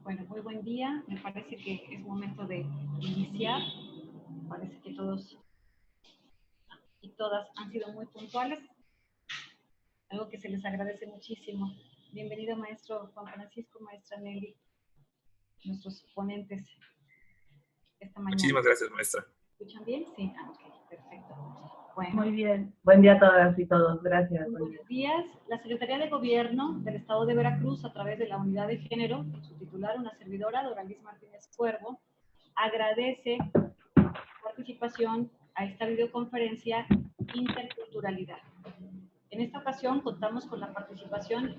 Bueno, muy buen día. Me parece que es momento de iniciar. Parece que todos y todas han sido muy puntuales, algo que se les agradece muchísimo. Bienvenido, maestro Juan Francisco, maestra Nelly, nuestros ponentes esta mañana. Muchísimas gracias, maestra. ¿Escuchan bien? Sí, ok, perfecto. Bueno. Muy bien. Buen día a todas y todos. Gracias. Buenos días. La Secretaría de Gobierno del Estado de Veracruz, a través de la Unidad de Género, su titular, una servidora, Doralis Martínez Cuervo, agradece participación a esta videoconferencia Interculturalidad. En esta ocasión contamos con la participación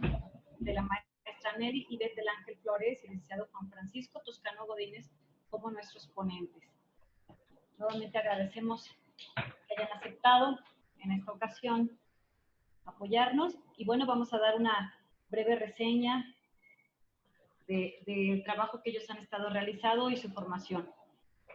de la maestra Nelly Ivette del Ángel Flores y el licenciado Juan Francisco Toscano Godínez como nuestros ponentes. Nuevamente agradecemos que hayan aceptado en esta ocasión apoyarnos y bueno, vamos a dar una breve reseña del trabajo que ellos han estado realizando y su formación.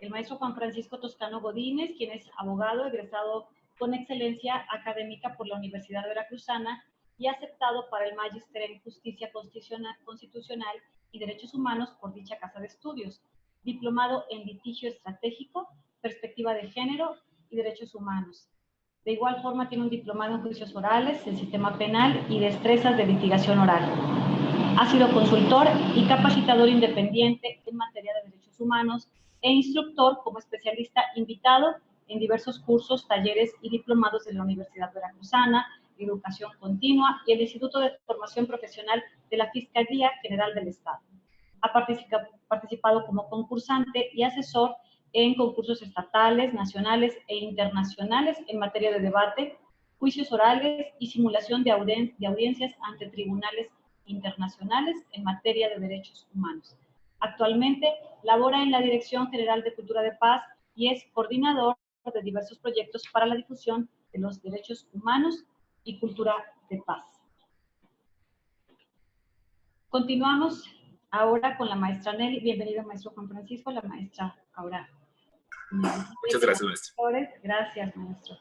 El maestro Juan Francisco Toscano Godínez, quien es abogado egresado con excelencia académica por la Universidad Veracruzana y aceptado para el Magíster en Justicia Constitucional y Derechos Humanos por dicha casa de estudios, diplomado en Litigio Estratégico, Perspectiva de Género y Derechos Humanos. De igual forma tiene un diplomado en Juicios Orales, en Sistema Penal y Destrezas de Litigación Oral. Ha sido consultor y capacitador independiente en materia de derechos humanos e instructor como especialista invitado en diversos cursos, talleres y diplomados de la Universidad Veracruzana, Educación Continua y el Instituto de Formación Profesional de la Fiscalía General del Estado. Ha participado como concursante y asesor en concursos estatales, nacionales e internacionales en materia de debate, juicios orales y simulación de audiencias ante tribunales internacionales en materia de derechos humanos. Actualmente labora en la Dirección General de Cultura de Paz y es coordinador de diversos proyectos para la difusión de los derechos humanos y cultura de paz. Continuamos ahora con la maestra Nelly. Bienvenido, maestro Juan Francisco, la maestra ahora. Muchas gracias, maestro. Gracias, maestro.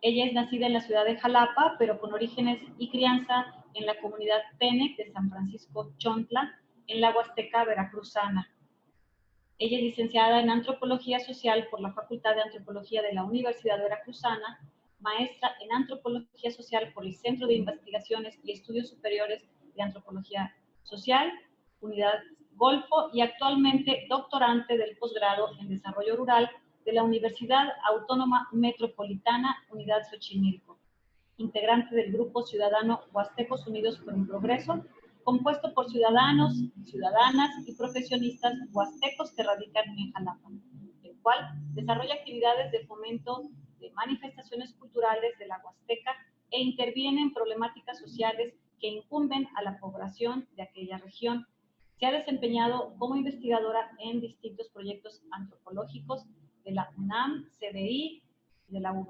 Ella es nacida en la ciudad de Jalapa, pero con orígenes y crianza en la comunidad Tenec de San Francisco Chontla, en la Huasteca Veracruzana. Ella es licenciada en Antropología Social por la Facultad de Antropología de la Universidad Veracruzana, maestra en Antropología Social por el Centro de Investigaciones y Estudios Superiores de Antropología Social, Unidad Golfo, y actualmente doctorante del posgrado en Desarrollo Rural de la Universidad Autónoma Metropolitana, Unidad Xochimilco, integrante del Grupo Ciudadano Huastecos Unidos por un Progreso, compuesto por ciudadanos, ciudadanas y profesionistas huastecos que radican en Jalapa, el cual desarrolla actividades de fomento de manifestaciones culturales de la Huasteca e interviene en problemáticas sociales que incumben a la población de aquella región. Se ha desempeñado como investigadora en distintos proyectos antropológicos de la UNAM, CDI y de la UB,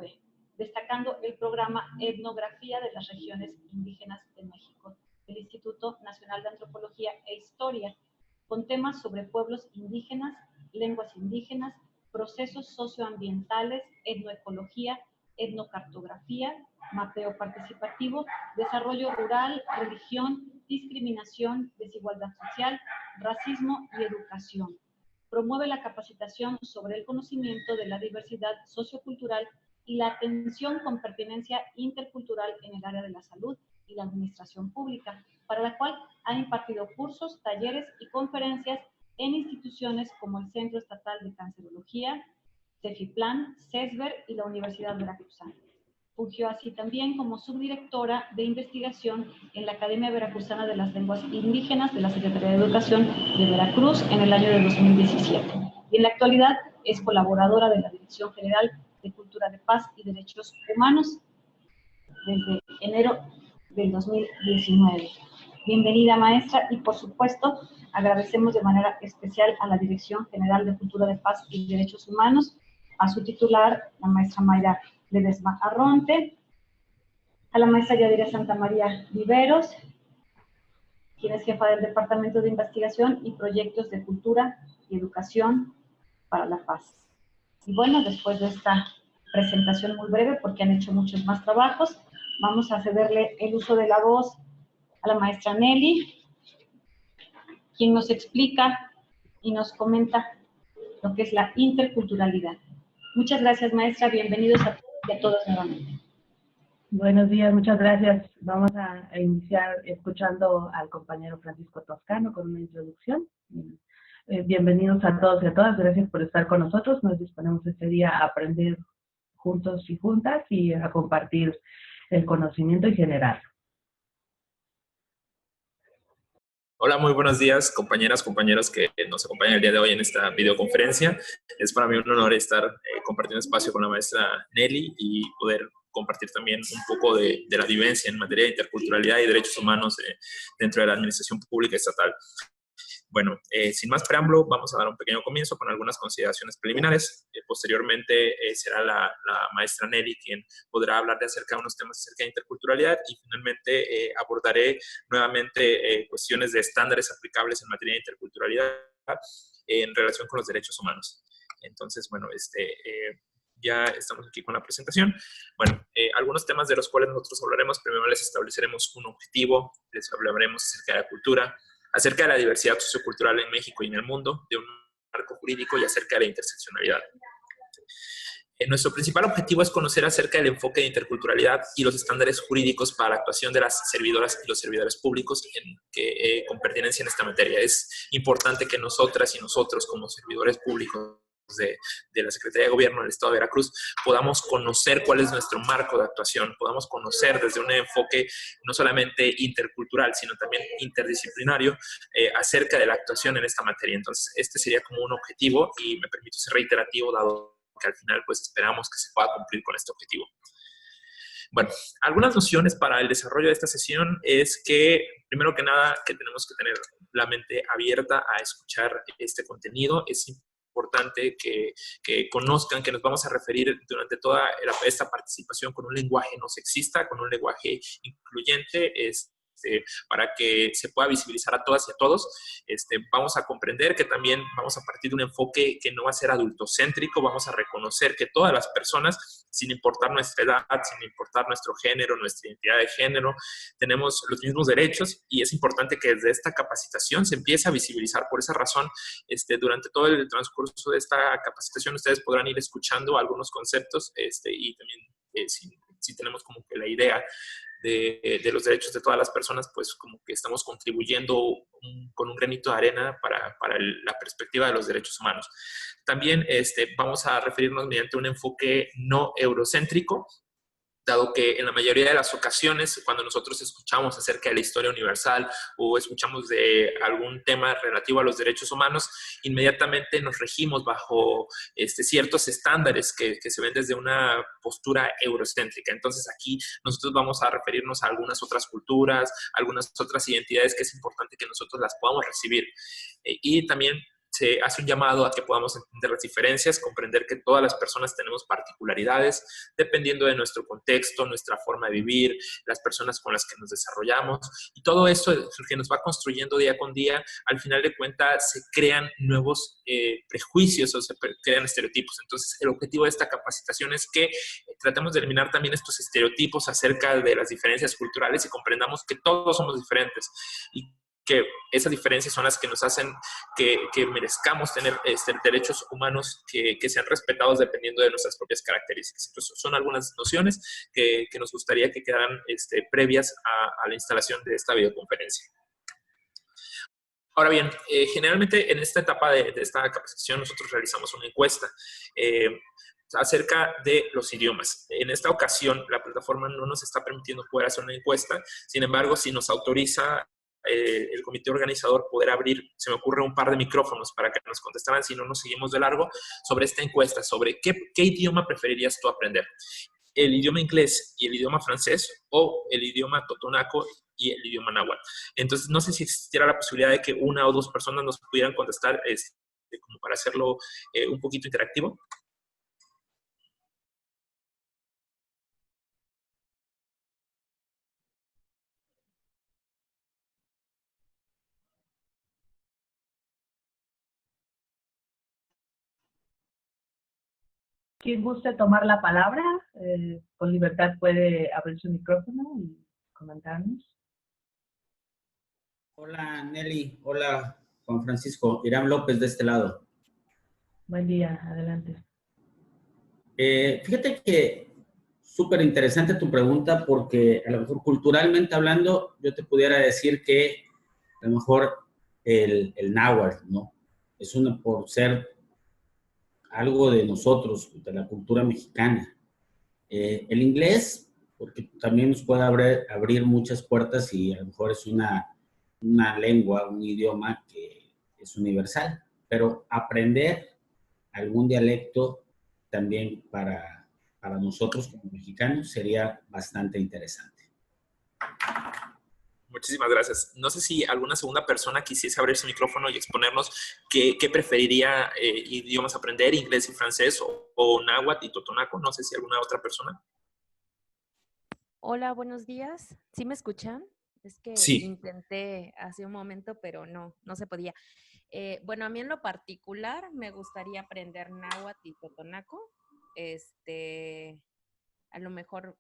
destacando el programa Etnografía de las Regiones Indígenas de México del Instituto Nacional de Antropología e Historia, con temas sobre pueblos indígenas, lenguas indígenas, procesos socioambientales, etnoecología, etnocartografía, mapeo participativo, desarrollo rural, religión, discriminación, desigualdad social, racismo y educación. Promueve la capacitación sobre el conocimiento de la diversidad sociocultural y la atención con pertinencia intercultural en el área de la salud y la administración pública, para la cual ha impartido cursos, talleres y conferencias en instituciones como el Centro Estatal de Cancerología, CEFIPLAN, CESBER y la Universidad Veracruzana. Fungió así también como subdirectora de investigación en la Academia Veracruzana de las Lenguas Indígenas de la Secretaría de Educación de Veracruz en el año de 2017. Y en la actualidad es colaboradora de la Dirección General de Cultura de Paz y Derechos Humanos desde enero del 2019. Bienvenida, maestra, y por supuesto agradecemos de manera especial a la Dirección General de Cultura de Paz y Derechos Humanos, a su titular, la maestra Mayra Ledesma Arronte, a la maestra Yadira Santa María Viveros, quien es jefa del Departamento de Investigación y Proyectos de Cultura y Educación para la Paz. Y bueno, después de esta presentación muy breve, porque han hecho muchos más trabajos, vamos a cederle el uso de la voz a la maestra Nelly, quien nos explica y nos comenta lo que es la interculturalidad. Muchas gracias, maestra. Bienvenidos a todos y a todas nuevamente. Buenos días, muchas gracias. Vamos a iniciar escuchando al compañero Francisco Toscano con una introducción. Bienvenidos a todos y a todas. Gracias por estar con nosotros. Nos disponemos este día a aprender juntos y juntas y a compartir el conocimiento y generarlo. Hola, muy buenos días, compañeras, compañeros que nos acompañan el día de hoy en esta videoconferencia. Es para mí un honor estar compartiendo espacio con la maestra Nelly y poder compartir también un poco de la vivencia en materia de interculturalidad y derechos humanos dentro de la administración pública estatal. Bueno, sin más preámbulo, vamos a dar un pequeño comienzo con algunas consideraciones preliminares. Posteriormente será la maestra Nelly quien podrá hablar acerca de unos temas acerca de interculturalidad y finalmente abordaré nuevamente cuestiones de estándares aplicables en materia de interculturalidad en relación con los derechos humanos. Entonces, bueno, ya estamos aquí con la presentación. Bueno, algunos temas de los cuales nosotros hablaremos. Primero les estableceremos un objetivo, les hablaremos acerca de la cultura, acerca de la diversidad sociocultural en México y en el mundo, de un marco jurídico y acerca de la interseccionalidad. Nuestro principal objetivo es conocer acerca del enfoque de interculturalidad y los estándares jurídicos para la actuación de las servidoras y los servidores públicos con pertinencia en esta materia. Es importante que nosotras y nosotros como servidores públicos de la Secretaría de Gobierno del Estado de Veracruz podamos conocer cuál es nuestro marco de actuación, podamos conocer desde un enfoque no solamente intercultural, sino también interdisciplinario acerca de la actuación en esta materia. Entonces, este sería como un objetivo y me permito ser reiterativo dado que al final pues esperamos que se pueda cumplir con este objetivo. Bueno, algunas nociones para el desarrollo de esta sesión es que, primero que nada, que tenemos que tener la mente abierta a escuchar este contenido. Es importante que conozcan que nos vamos a referir durante toda esta participación con un lenguaje no sexista, con un lenguaje incluyente, para que se pueda visibilizar a todas y a todos. Vamos a comprender que también vamos a partir de un enfoque que no va a ser adultocéntrico, vamos a reconocer que todas las personas, sin importar nuestra edad, sin importar nuestro género, nuestra identidad de género, tenemos los mismos derechos y es importante que desde esta capacitación se empiece a visibilizar. Por esa razón, durante todo el transcurso de esta capacitación ustedes podrán ir escuchando algunos conceptos y también si tenemos como que la idea de los derechos de todas las personas, pues como que estamos contribuyendo con un granito de arena para la perspectiva de los derechos humanos. También vamos a referirnos mediante un enfoque no eurocéntrico, dado que en la mayoría de las ocasiones, cuando nosotros escuchamos acerca de la historia universal o escuchamos de algún tema relativo a los derechos humanos, inmediatamente nos regimos bajo ciertos estándares que se ven desde una postura eurocéntrica. Entonces aquí nosotros vamos a referirnos a algunas otras culturas, algunas otras identidades que es importante que nosotros las podamos recibir. Y también se hace un llamado a que podamos entender las diferencias, comprender que todas las personas tenemos particularidades dependiendo de nuestro contexto, nuestra forma de vivir, las personas con las que nos desarrollamos y todo esto que nos va construyendo día con día, al final de cuentas se crean nuevos prejuicios o se crean estereotipos. Entonces el objetivo de esta capacitación es que tratemos de eliminar también estos estereotipos acerca de las diferencias culturales y comprendamos que todos somos diferentes y que esas diferencias son las que nos hacen que merezcamos tener derechos humanos que sean respetados dependiendo de nuestras propias características. Entonces, son algunas nociones que nos gustaría que quedaran previas a la instalación de esta videoconferencia. Ahora bien, generalmente en esta etapa de esta capacitación nosotros realizamos una encuesta acerca de los idiomas. En esta ocasión, la plataforma no nos está permitiendo poder hacer una encuesta, sin embargo, si nos autoriza el comité organizador poder abrir, se me ocurre un par de micrófonos para que nos contestaran, si no nos seguimos de largo, sobre esta encuesta, sobre qué idioma preferirías tú aprender. ¿El idioma inglés y el idioma francés o el idioma totonaco y el idioma náhuatl? Entonces, no sé si existiera la posibilidad de que una o dos personas nos pudieran contestar como para hacerlo un poquito interactivo. Quien guste tomar la palabra, con libertad puede abrir su micrófono y comentarnos. Hola Nelly, hola Juan Francisco. Irán López de este lado. Buen día, adelante. Fíjate que súper interesante tu pregunta porque a lo mejor culturalmente hablando yo te pudiera decir que a lo mejor el náhuatl, ¿no? Es por ser algo de nosotros, de la cultura mexicana. El inglés, porque también nos puede abrir muchas puertas y a lo mejor es una lengua, un idioma que es universal, pero aprender algún dialecto también para nosotros como mexicanos sería bastante interesante. Muchísimas gracias. No sé si alguna segunda persona quisiese abrir su micrófono y exponernos qué preferiría idiomas aprender, inglés y francés, o náhuatl y totonaco. No sé si alguna otra persona. Hola, buenos días. ¿Sí me escuchan? Es que Sí. intenté hace un momento, pero no se podía. Bueno, a mí en lo particular me gustaría aprender náhuatl y totonaco. A lo mejor,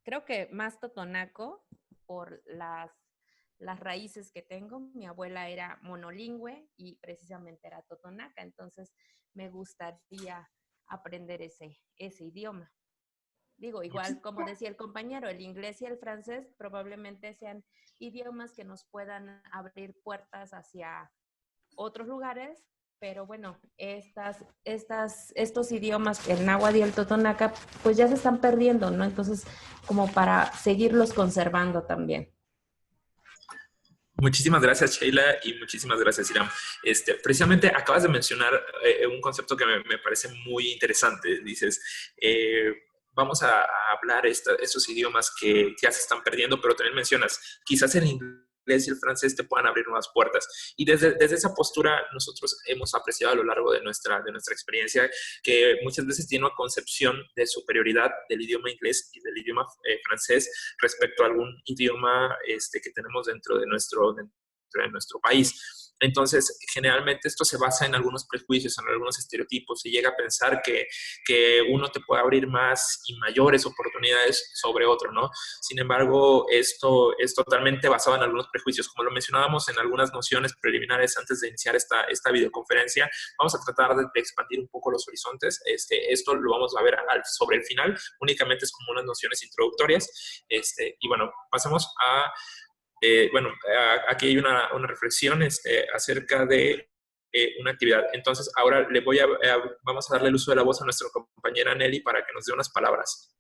creo que más totonaco por las raíces que tengo. Mi abuela era monolingüe y precisamente era totonaca, entonces me gustaría aprender ese idioma. Digo, igual como decía el compañero, el inglés y el francés probablemente sean idiomas que nos puedan abrir puertas hacia otros lugares, pero bueno, estos idiomas, el náhuatl y el totonaca, pues ya se están perdiendo, ¿no? Entonces, como para seguirlos conservando también. Muchísimas gracias, Sheila, y muchísimas gracias, Iram. Precisamente acabas de mencionar un concepto que me parece muy interesante. Dices, vamos a hablar estos idiomas que ya se están perdiendo, pero también mencionas, quizás el inglés y el francés te puedan abrir nuevas puertas. Y desde esa postura nosotros hemos apreciado a lo largo de nuestra experiencia que muchas veces tiene una concepción de superioridad del idioma inglés y del idioma francés respecto a algún idioma que tenemos dentro de nuestro país. Entonces, generalmente esto se basa en algunos prejuicios, en algunos estereotipos, y llega a pensar que uno te puede abrir más y mayores oportunidades sobre otro, ¿no? Sin embargo, esto es totalmente basado en algunos prejuicios. Como lo mencionábamos en algunas nociones preliminares antes de iniciar esta videoconferencia, vamos a tratar de expandir un poco los horizontes. Esto lo vamos a ver sobre el final, únicamente es como unas nociones introductorias. Y bueno, pasemos a... aquí hay una reflexión acerca de una actividad. Entonces, ahora vamos a darle el uso de la voz a nuestra compañera Nelly para que nos dé unas palabras.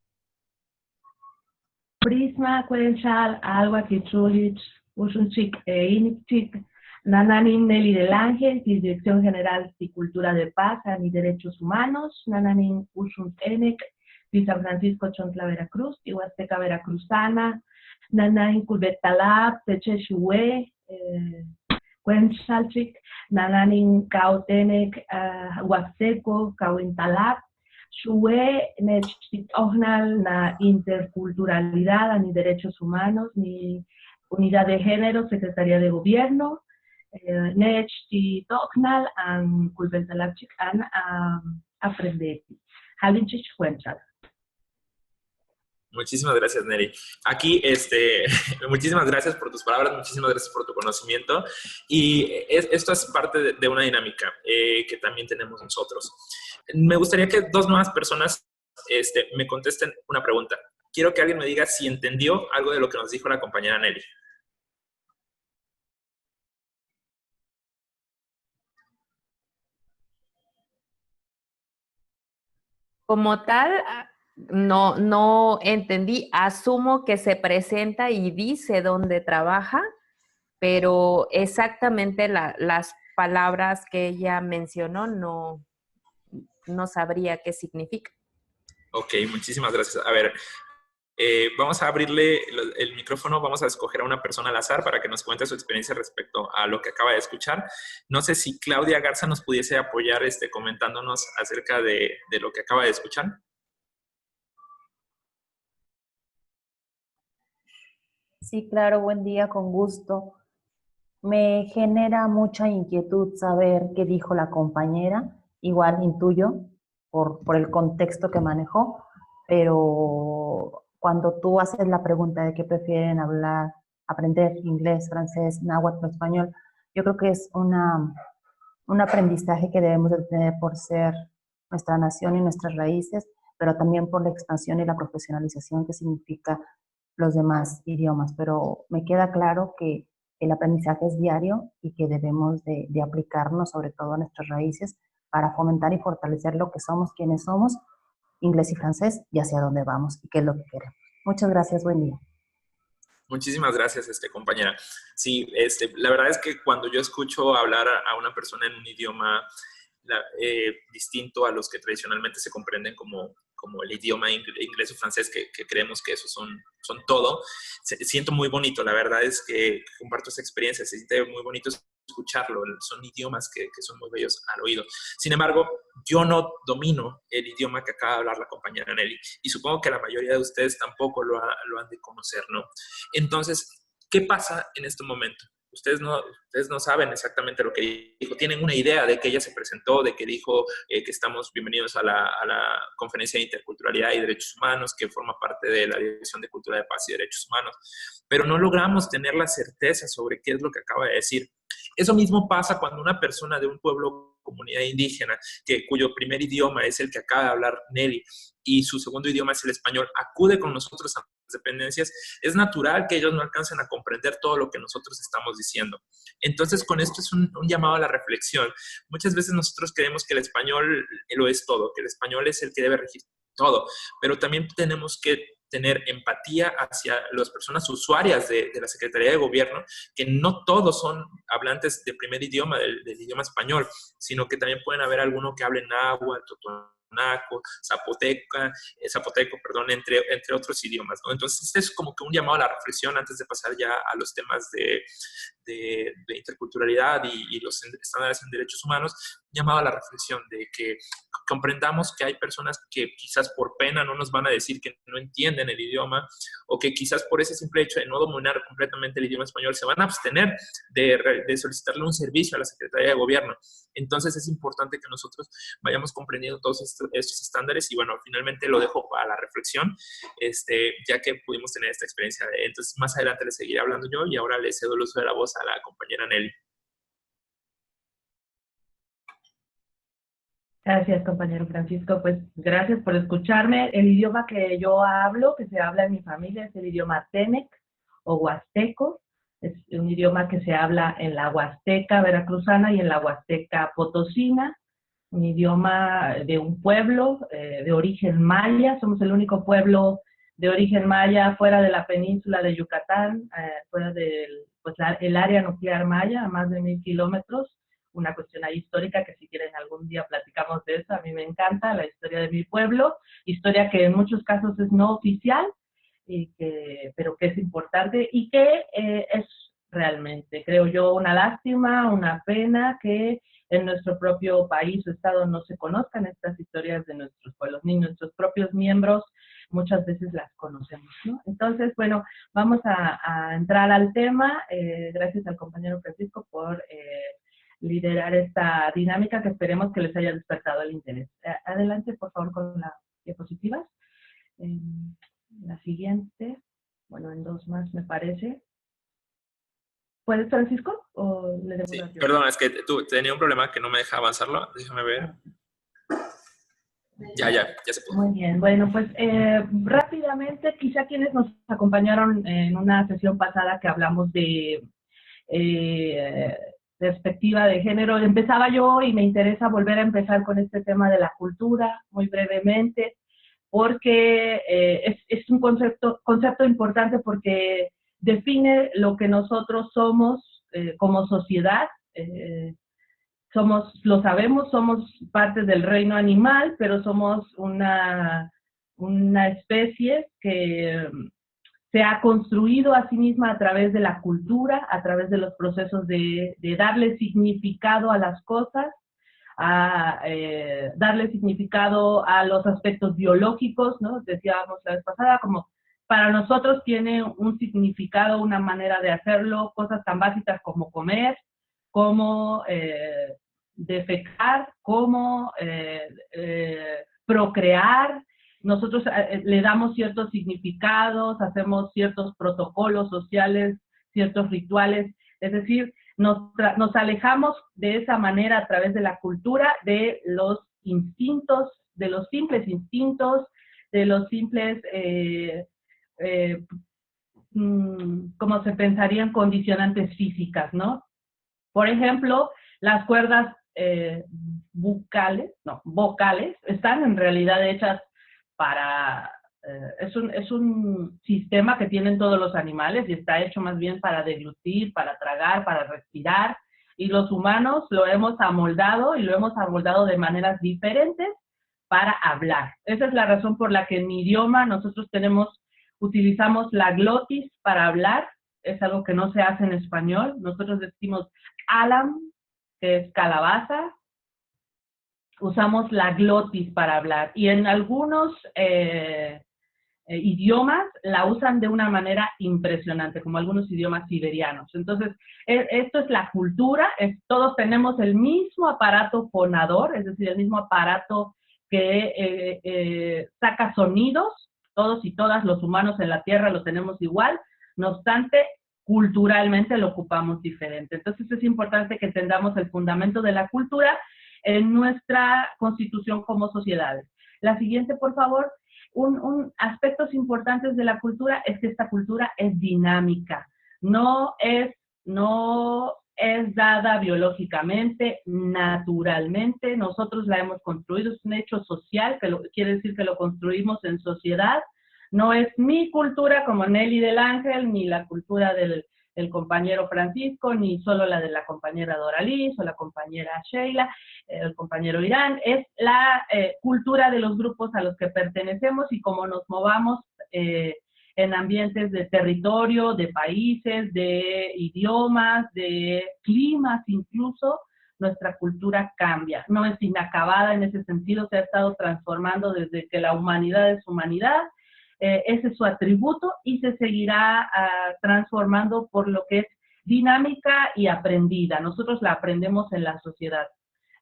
Prisma, Cuenchal, Alba, Kichulich, Ushunchik e Inipchik, Nananin Nelly del Ángel, Dirección General de Cultura de Paz y Derechos Humanos, Nananin Ushun Enek, de San Francisco Chontla, Veracruz, y Huasteca Veracruzana, Nananin Culbetalab, Techeshue, Cuenchalchik, Nananin Cautenek, Huasteco, Cauintalab, Shue, Nechitohnal, na interculturalidad, ni derechos humanos, ni unidad de género, Secretaría de Gobierno, Nechitohnal, an Culbentalachik, an aprender. Halinchich Cuenchal. Muchísimas gracias, Nelly. Aquí, muchísimas gracias por tus palabras, muchísimas gracias por tu conocimiento. Y esto es parte de una dinámica que también tenemos nosotros. Me gustaría que dos nuevas personas me contesten una pregunta. Quiero que alguien me diga si entendió algo de lo que nos dijo la compañera Nelly. Como tal, no entendí. Asumo que se presenta y dice dónde trabaja, pero exactamente las palabras que ella mencionó no sabría qué significa. Ok, muchísimas gracias. A ver, vamos a abrirle el micrófono, vamos a escoger a una persona al azar para que nos cuente su experiencia respecto a lo que acaba de escuchar. No sé si Claudia Garza nos pudiese apoyar comentándonos acerca de lo que acaba de escuchar. Sí, claro, buen día, con gusto. Me genera mucha inquietud saber qué dijo la compañera, igual intuyo por el contexto que manejó, pero cuando tú haces la pregunta de qué prefieren aprender inglés, francés, náhuatl o español, Yo creo que es un aprendizaje que debemos de tener por ser nuestra nación y nuestras raíces, pero también por la expansión y la profesionalización que significa los demás idiomas. Pero me queda claro que el aprendizaje es diario y que debemos de aplicarnos sobre todo a nuestras raíces para fomentar y fortalecer lo que somos, quienes somos, inglés y francés, y hacia dónde vamos y qué es lo que queremos. Muchas gracias, buen día. Muchísimas gracias, compañera. Sí, la verdad es que cuando yo escucho hablar a una persona en un idioma distinto a los que tradicionalmente se comprenden como el idioma inglés o francés, que creemos que esos son todo, siento muy bonito. La verdad es que comparto esa experiencia, se siente muy bonito escucharlo. Son idiomas que son muy bellos al oído. Sin embargo, yo no domino el idioma que acaba de hablar la compañera Nelly, y supongo que la mayoría de ustedes tampoco lo han de conocer, ¿no? Entonces, ¿qué pasa en este momento? Ustedes no saben exactamente lo que dijo, tienen una idea de que ella se presentó, de que dijo que estamos bienvenidos a la Conferencia de Interculturalidad y Derechos Humanos, que forma parte de la Dirección de Cultura de Paz y Derechos Humanos, pero no logramos tener la certeza sobre qué es lo que acaba de decir. Eso mismo pasa cuando una persona de un pueblo, comunidad indígena, cuyo primer idioma es el que acaba de hablar Nelly y su segundo idioma es el español, acude con nosotros a las dependencias. Es natural que ellos no alcancen a comprender todo lo que nosotros estamos diciendo. Entonces, con esto es un llamado a la reflexión. Muchas veces nosotros creemos que el español lo es todo, que el español es el que debe regir todo, pero también tenemos que tener empatía hacia las personas usuarias de la Secretaría de Gobierno, que no todos son hablantes de primer idioma, del idioma español, sino que también pueden haber alguno que hable náhuatl, totonaco, zapoteco, entre otros idiomas, ¿no? Entonces, este es como que un llamado a la reflexión antes de pasar ya a los temas de interculturalidad y los estándares en derechos humanos, llamado a la reflexión de que comprendamos que hay personas que quizás por pena no nos van a decir que no entienden el idioma, o que quizás por ese simple hecho de no dominar completamente el idioma español se van a abstener de solicitarle un servicio a la Secretaría de Gobierno. Entonces es importante que nosotros vayamos comprendiendo todos estos estándares y bueno, finalmente lo dejo para la reflexión, ya que pudimos tener esta experiencia. Entonces más adelante les seguiré hablando yo y ahora le cedo el uso de la voz a la compañera Nelly. Gracias, compañero Francisco. Pues gracias por escucharme. El idioma que yo hablo, que se habla en mi familia, es el idioma Tenec o Huasteco. Es un idioma que se habla en la Huasteca veracruzana y en la Huasteca potosina. Un idioma de un pueblo de origen maya. Somos el único pueblo de origen maya fuera de la península de Yucatán, fuera del área nuclear maya, a más de 1000 kilómetros. Una cuestión ahí histórica que si quieren algún día platicamos de eso. A mí me encanta la historia de mi pueblo, historia que en muchos casos es no oficial, pero que es importante y que es realmente, creo yo, una lástima, una pena que en nuestro propio país o estado no se conozcan estas historias de nuestros pueblos, ni nuestros propios miembros muchas veces las conocemos, ¿no? Entonces, bueno, vamos a entrar al tema. Gracias al compañero Francisco por liderar esta dinámica que esperemos que les haya despertado el interés. Adelante, por favor, con las diapositivas. La siguiente, bueno, en 2 más me parece. ¿Puedes, Francisco? ¿O le debo dar yo? Perdón, es que tenía un problema que no me deja avanzarlo. Déjame ver. Ya se pudo. Muy bien, bueno, pues rápidamente, quizá quienes nos acompañaron en una sesión pasada que hablamos de perspectiva de género, empezaba yo y me interesa volver a empezar con este tema de la cultura, muy brevemente, porque es un concepto importante porque define lo que nosotros somos como sociedad. Lo sabemos, somos parte del reino animal, pero somos una especie que se ha construido a sí misma a través de la cultura, a través de los procesos de darle significado a las cosas, darle significado a los aspectos biológicos, ¿no? Decíamos la vez pasada, como para nosotros tiene un significado, una manera de hacerlo, cosas tan básicas como comer, como defecar, como procrear. Nosotros le damos ciertos significados, hacemos ciertos protocolos sociales, ciertos rituales. Es decir, nos alejamos de esa manera a través de la cultura de los instintos, de los simples instintos, de los simples, como se pensarían, condicionantes físicas, ¿no? Por ejemplo, las cuerdas vocales están en realidad hechas para... es un sistema que tienen todos los animales y está hecho más bien para deglutir, para tragar, para respirar. Y los humanos lo hemos amoldado y lo hemos amoldado de maneras diferentes para hablar. Esa es la razón por la que en mi idioma nosotros utilizamos la glotis para hablar. Es algo que no se hace en español. Nosotros decimos alam, que es calabaza. Usamos la glotis para hablar. Y en algunos idiomas la usan de una manera impresionante, como algunos idiomas siberianos. Entonces, esto es la cultura. Todos tenemos el mismo aparato fonador, es decir, el mismo aparato que saca sonidos. Todos y todas los humanos en la Tierra lo tenemos igual. No obstante, culturalmente lo ocupamos diferente. Entonces es importante que entendamos el fundamento de la cultura en nuestra constitución como sociedades. La siguiente, por favor. Aspectos importantes de la cultura es que esta cultura es dinámica. No es dada biológicamente, naturalmente. Nosotros la hemos construido, es un hecho social, que quiere decir que lo construimos en sociedad. No es mi cultura como Nelly del Ángel, ni la cultura del compañero Francisco, ni solo la de la compañera Doraliz o la compañera Sheila, el compañero Irán. Es la cultura de los grupos a los que pertenecemos y cómo nos movamos en ambientes de territorio, de países, de idiomas, de climas incluso. Nuestra cultura cambia. No es inacabada en ese sentido, se ha estado transformando desde que la humanidad es humanidad. Ese es su atributo y se seguirá transformando por lo que es dinámica y aprendida. Nosotros la aprendemos en la sociedad.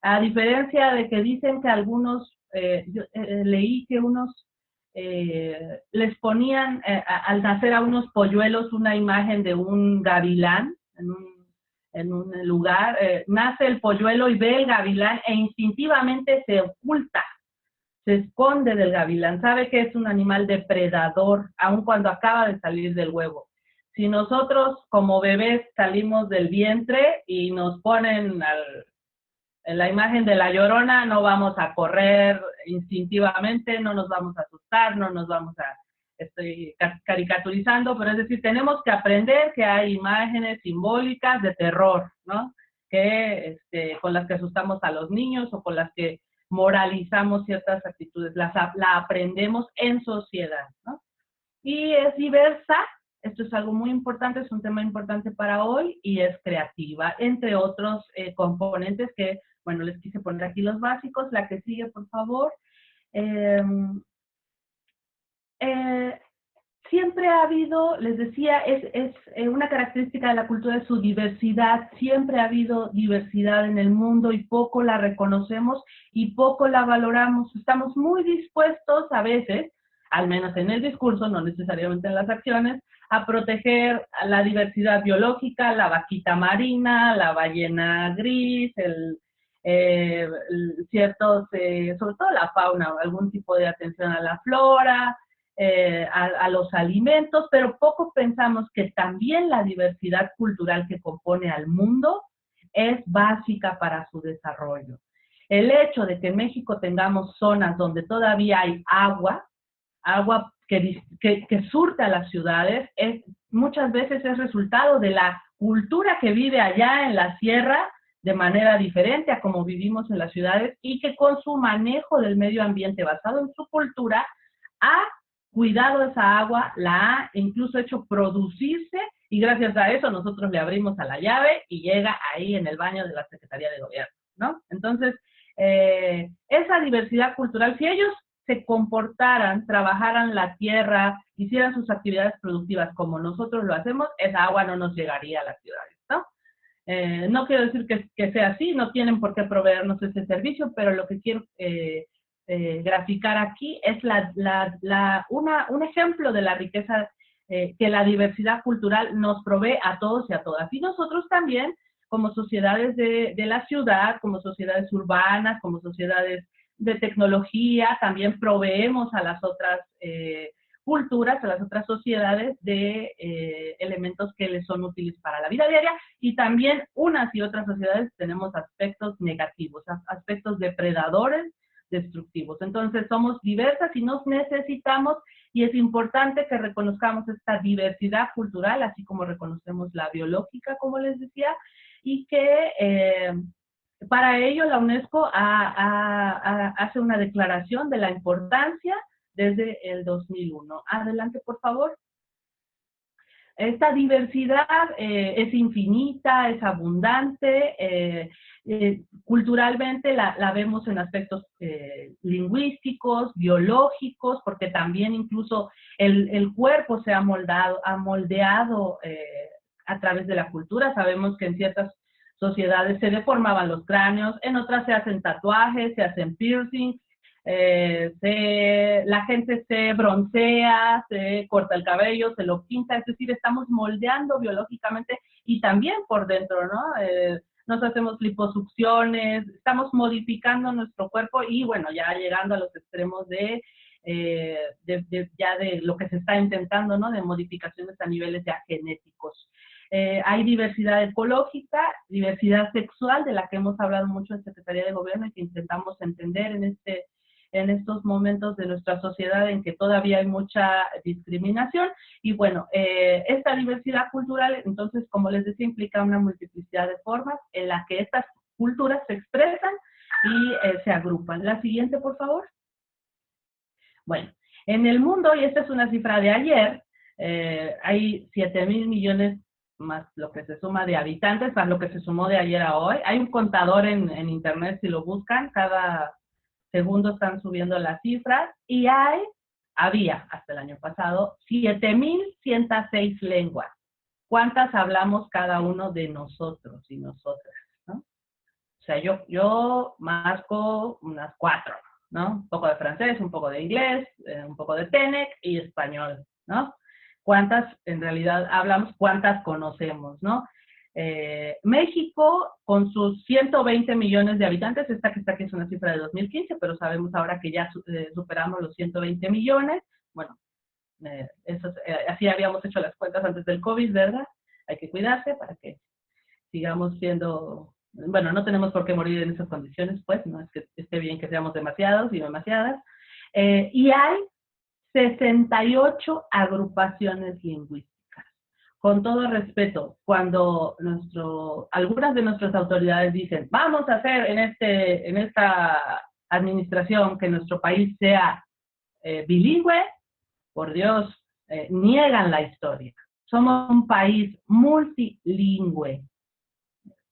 A diferencia de que dicen que algunos, leí que unos les ponían al nacer a unos polluelos una imagen de un gavilán en un lugar. Nace el polluelo y ve el gavilán e instintivamente se oculta. Se esconde del gavilán, sabe que es un animal depredador, aun cuando acaba de salir del huevo. Si nosotros como bebés salimos del vientre y nos ponen en la imagen de la Llorona, no vamos a correr instintivamente, no nos vamos a asustar, no nos vamos a... Estoy caricaturizando, pero es decir, tenemos que aprender que hay imágenes simbólicas de terror, ¿no? Con las que asustamos a los niños o con las que moralizamos ciertas actitudes, la aprendemos en sociedad, ¿no? Y es diversa, esto es algo muy importante, es un tema importante para hoy, y es creativa, entre otros componentes que, bueno, les quise poner aquí los básicos. La que sigue, por favor. Siempre ha habido, les decía, es una característica de la cultura de su diversidad. Siempre ha habido diversidad en el mundo y poco la reconocemos y poco la valoramos. Estamos muy dispuestos a veces, al menos en el discurso, no necesariamente en las acciones, a proteger a la diversidad biológica, la vaquita marina, la ballena gris, sobre todo la fauna, algún tipo de atención a la flora, a los alimentos, pero poco pensamos que también la diversidad cultural que compone al mundo es básica para su desarrollo. El hecho de que en México tengamos zonas donde todavía hay agua que surte a las ciudades, muchas veces es resultado de la cultura que vive allá en la sierra de manera diferente a como vivimos en las ciudades, y que con su manejo del medio ambiente basado en su cultura ha cuidado esa agua, la ha incluso hecho producirse, y gracias a eso nosotros le abrimos a la llave y llega ahí en el baño de la Secretaría de Gobierno, ¿no? Entonces, esa diversidad cultural, si ellos se comportaran, trabajaran la tierra, hicieran sus actividades productivas como nosotros lo hacemos, esa agua no nos llegaría a las ciudades, ¿no? No quiero decir que sea así, no tienen por qué proveernos ese servicio, pero lo que quiero graficar aquí es un ejemplo de la riqueza que la diversidad cultural nos provee a todos y a todas. Y nosotros también, como sociedades de la ciudad, como sociedades urbanas, como sociedades de tecnología, también proveemos a las otras culturas, a las otras sociedades de elementos que les son útiles para la vida diaria, y también unas y otras sociedades tenemos aspectos negativos, aspectos depredadores, destructivos. Entonces somos diversas y nos necesitamos, y es importante que reconozcamos esta diversidad cultural, así como reconocemos la biológica, como les decía, y que para ello la UNESCO hace una declaración de la importancia desde el 2001. Adelante, por favor. Esta diversidad es infinita, es abundante, culturalmente la vemos en aspectos lingüísticos, biológicos, porque también incluso el cuerpo se ha moldeado a través de la cultura. Sabemos que en ciertas sociedades se deformaban los cráneos, en otras se hacen tatuajes, se hacen piercings, la gente se broncea, se corta el cabello, se lo pinta, es decir, estamos moldeando biológicamente y también por dentro, ¿no? Nos hacemos liposucciones, estamos modificando nuestro cuerpo y bueno, ya llegando a los extremos de lo que se está intentando, ¿no? De modificaciones a niveles ya genéticos. Hay diversidad ecológica, diversidad sexual, de la que hemos hablado mucho en Secretaría de Gobierno y que intentamos entender en estos momentos de nuestra sociedad en que todavía hay mucha discriminación. Y bueno, esta diversidad cultural, entonces, como les decía, implica una multiplicidad de formas en la que estas culturas se expresan y se agrupan. La siguiente, por favor. Bueno, en el mundo, y esta es una cifra de ayer, hay 7,000 millones más lo que se suma de habitantes, más lo que se sumó de ayer a hoy. Hay un contador en internet, si lo buscan, cada segundo están subiendo las cifras, y había hasta el año pasado 7,106 lenguas. ¿Cuántas hablamos cada uno de nosotros y nosotras, ¿no? O sea, yo marco unas 4, ¿no? Un poco de francés, un poco de inglés, un poco de TENEC y español, ¿no? ¿Cuántas en realidad hablamos? ¿Cuántas conocemos, no? México, con sus 120 millones de habitantes, esta que está aquí es una cifra de 2015, pero sabemos ahora que ya superamos los 120 millones. Bueno, así habíamos hecho las cuentas antes del COVID, ¿verdad? Hay que cuidarse para que sigamos siendo... Bueno, no tenemos por qué morir en esas condiciones, pues, no es que esté bien que seamos demasiados y demasiadas. Y hay 68 agrupaciones lingüísticas. Con todo respeto, cuando algunas de nuestras autoridades dicen, vamos a hacer en esta administración que nuestro país sea bilingüe, por Dios, niegan la historia. Somos un país multilingüe,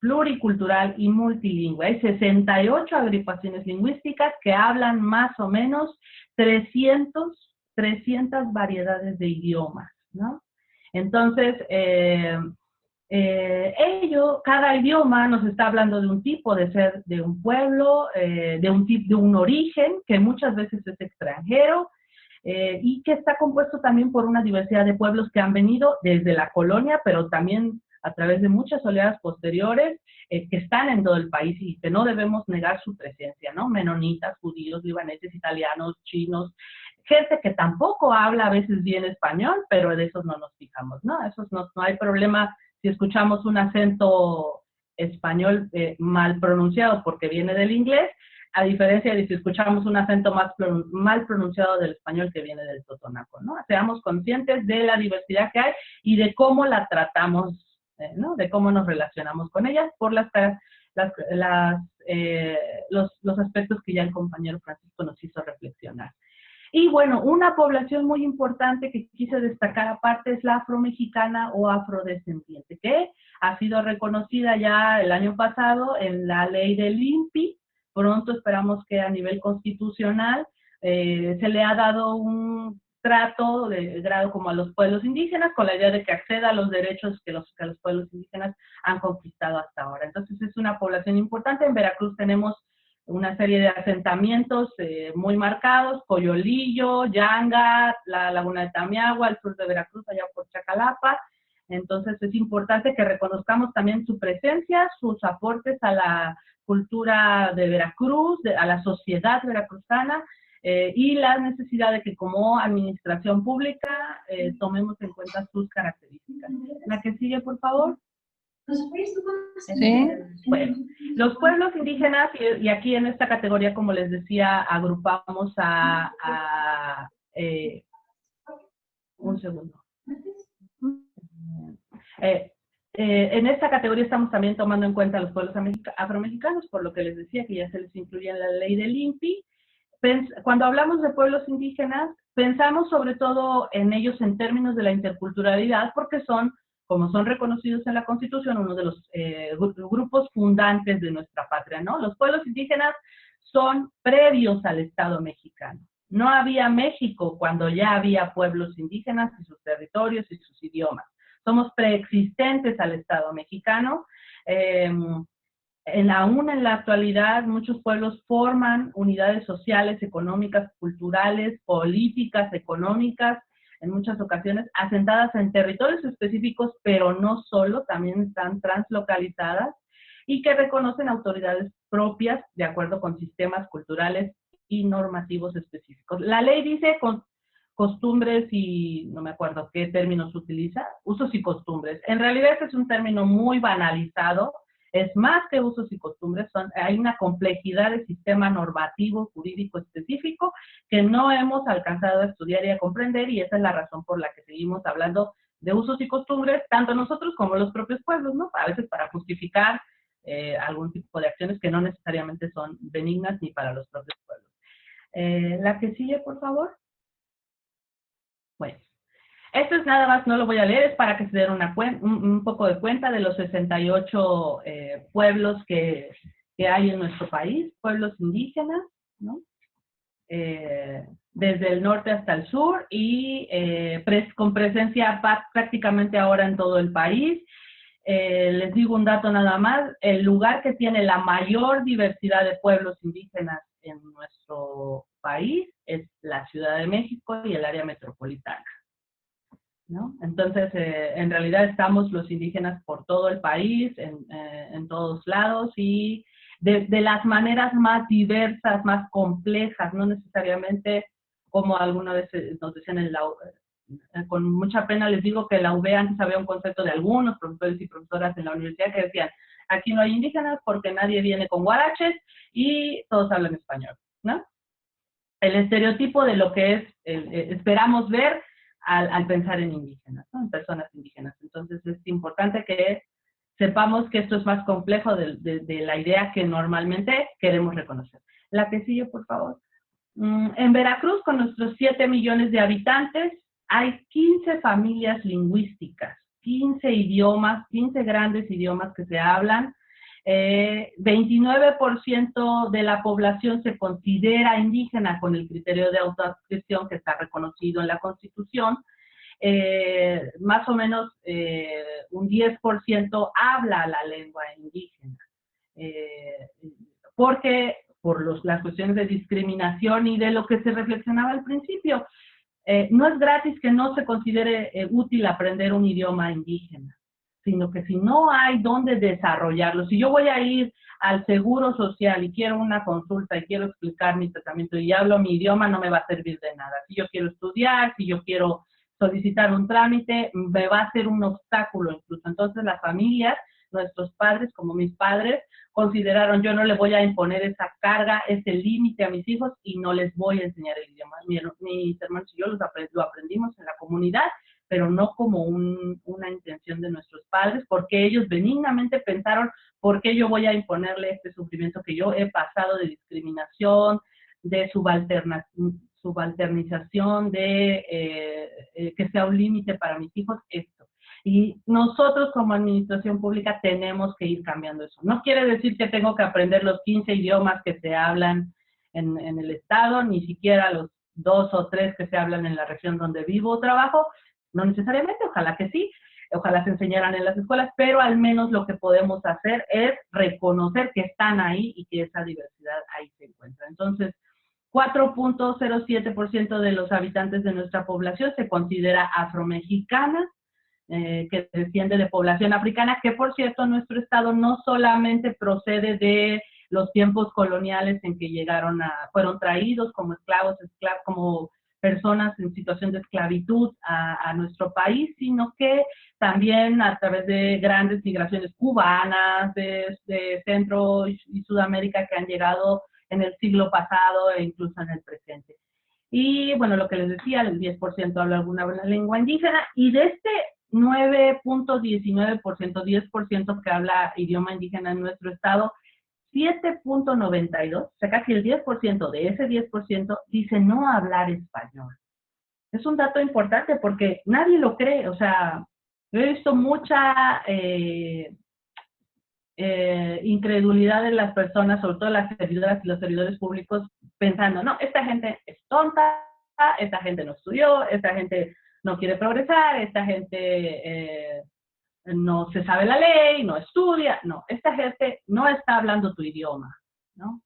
pluricultural y multilingüe. Hay 68 agrupaciones lingüísticas que hablan más o menos 300 variedades de idiomas, ¿no? Entonces, cada idioma nos está hablando de un tipo de ser, de un pueblo, de un origen que muchas veces es extranjero, y que está compuesto también por una diversidad de pueblos que han venido desde la colonia, pero también a través de muchas oleadas posteriores, que están en todo el país y que no debemos negar su presencia, ¿no? Menonitas, judíos, libaneses, italianos, chinos, gente que tampoco habla a veces bien español, pero de esos no nos fijamos, ¿no? Esos no hay problema si escuchamos un acento español mal pronunciado porque viene del inglés, a diferencia de si escuchamos un acento mal pronunciado del español que viene del totonaco, ¿no? Seamos conscientes de la diversidad que hay y de cómo la tratamos, ¿no? De cómo nos relacionamos con ellas por los aspectos que ya el compañero Francisco nos hizo reflexionar. Y bueno, una población muy importante que quise destacar aparte es la afromexicana o afrodescendiente, que ha sido reconocida ya el año pasado en la ley del INPI. Pronto esperamos que a nivel constitucional se le ha dado un trato de grado como a los pueblos indígenas, con la idea de que acceda a los derechos que los pueblos indígenas han conquistado hasta ahora. Entonces es una población importante. En Veracruz tenemos una serie de asentamientos muy marcados: Coyolillo, Yanga, la Laguna de Tamiagua, al sur de Veracruz, allá por Chacalapa, Entonces es importante que reconozcamos también su presencia, sus aportes a la cultura de Veracruz, a la sociedad veracruzana, y la necesidad de que como administración pública tomemos en cuenta sus características. La que sigue, por favor. Sí. Bueno, los pueblos indígenas, y aquí en esta categoría, como les decía, agrupamos un segundo. En esta categoría estamos también tomando en cuenta a los pueblos afromexicanos, por lo que les decía que ya se les incluye en la ley del INPI. Cuando hablamos de pueblos indígenas, pensamos sobre todo en ellos en términos de la interculturalidad, porque son, como son reconocidos en la Constitución, uno de los grupos fundantes de nuestra patria, ¿no? Los pueblos indígenas son previos al Estado mexicano. No había México cuando ya había pueblos indígenas y sus territorios y sus idiomas. Somos preexistentes al Estado mexicano. Aún en la actualidad, muchos pueblos forman unidades sociales, económicas, culturales, políticas, económicas, en muchas ocasiones asentadas en territorios específicos, pero no solo, también están translocalizadas y que reconocen autoridades propias de acuerdo con sistemas culturales y normativos específicos. La ley dice con costumbres y no me acuerdo qué términos utiliza, usos y costumbres. En realidad este es un término muy banalizado, es más que usos y costumbres, hay una complejidad de sistema normativo, jurídico específico que no hemos alcanzado a estudiar y a comprender, y esa es la razón por la que seguimos hablando de usos y costumbres, tanto nosotros como los propios pueblos, ¿no? A veces para justificar algún tipo de acciones que no necesariamente son benignas ni para los propios pueblos. La que sigue, por favor. Bueno, esto es nada más, no lo voy a leer, es para que se den un poco de cuenta de los 68 pueblos que hay en nuestro país, pueblos indígenas, ¿no? Desde el norte hasta el sur y con presencia prácticamente ahora en todo el país. Les digo un dato nada más, el lugar que tiene la mayor diversidad de pueblos indígenas en nuestro país es la Ciudad de México y el área metropolitana, ¿no? Entonces, en realidad estamos los indígenas por todo el país, en todos lados, y de las maneras más diversas, más complejas, no necesariamente como alguna vez nos decían con mucha pena les digo que en la UB antes había un concepto de algunos profesores y profesoras en la universidad que decían, aquí no hay indígenas porque nadie viene con guaraches y todos hablan español, ¿no? El estereotipo de lo que esperamos ver al pensar en indígenas, ¿no? En personas indígenas. Entonces es importante que sepamos que esto es más complejo de la idea que normalmente queremos reconocer. La que sigue, por favor. En Veracruz, con nuestros 7 millones de habitantes, hay 15 familias lingüísticas, 15 idiomas, 15 grandes idiomas que se hablan. 29% de la población se considera indígena con el criterio de autoadscripción que está reconocido en la Constitución. Más o menos un 10% habla la lengua indígena. Porque por las cuestiones de discriminación y de lo que se reflexionaba al principio, no es gratis que no se considere útil aprender un idioma indígena, sino que si no hay dónde desarrollarlo, si yo voy a ir al Seguro Social y quiero una consulta y quiero explicar mi tratamiento y hablo mi idioma, no me va a servir de nada. Si yo quiero estudiar, si yo quiero solicitar un trámite, me va a ser un obstáculo incluso. Entonces las familias, nuestros padres, como mis padres, consideraron, yo no le voy a imponer esa carga, ese límite a mis hijos y no les voy a enseñar el idioma. Mis hermanos y yo lo aprendimos en la comunidad, pero no como una intención de nuestros padres, porque ellos benignamente pensaron, ¿por qué yo voy a imponerle este sufrimiento que yo he pasado de discriminación, de subalternización, de que sea un límite para mis hijos esto? Y nosotros como administración pública tenemos que ir cambiando eso. No quiere decir que tengo que aprender los 15 idiomas que se hablan en el estado, ni siquiera los 2 o 3 que se hablan en la región donde vivo o trabajo, no necesariamente, ojalá que sí, ojalá se enseñaran en las escuelas, pero al menos lo que podemos hacer es reconocer que están ahí y que esa diversidad ahí se encuentra. Entonces, 4.07% de los habitantes de nuestra población se considera afromexicana, que desciende de población africana, que por cierto nuestro estado no solamente procede de los tiempos coloniales en que fueron traídos como esclavos, como personas en situación de esclavitud a nuestro país, sino que también a través de grandes migraciones cubanas, de Centro y Sudamérica que han llegado en el siglo pasado e incluso en el presente. Y bueno, lo que les decía, el 10% habla alguna lengua indígena, y de este 9.19%, 10% que habla idioma indígena en nuestro estado, 7.92, o sea, casi el 10% de ese 10% dice no hablar español. Es un dato importante porque nadie lo cree, o sea, yo he visto mucha incredulidad en las personas, sobre todo las servidoras y los servidores públicos, pensando, no, esta gente es tonta, esta gente no estudió, esta gente no quiere progresar, esta gente no se sabe la ley, no estudia. No, esta gente no está hablando tu idioma, ¿no?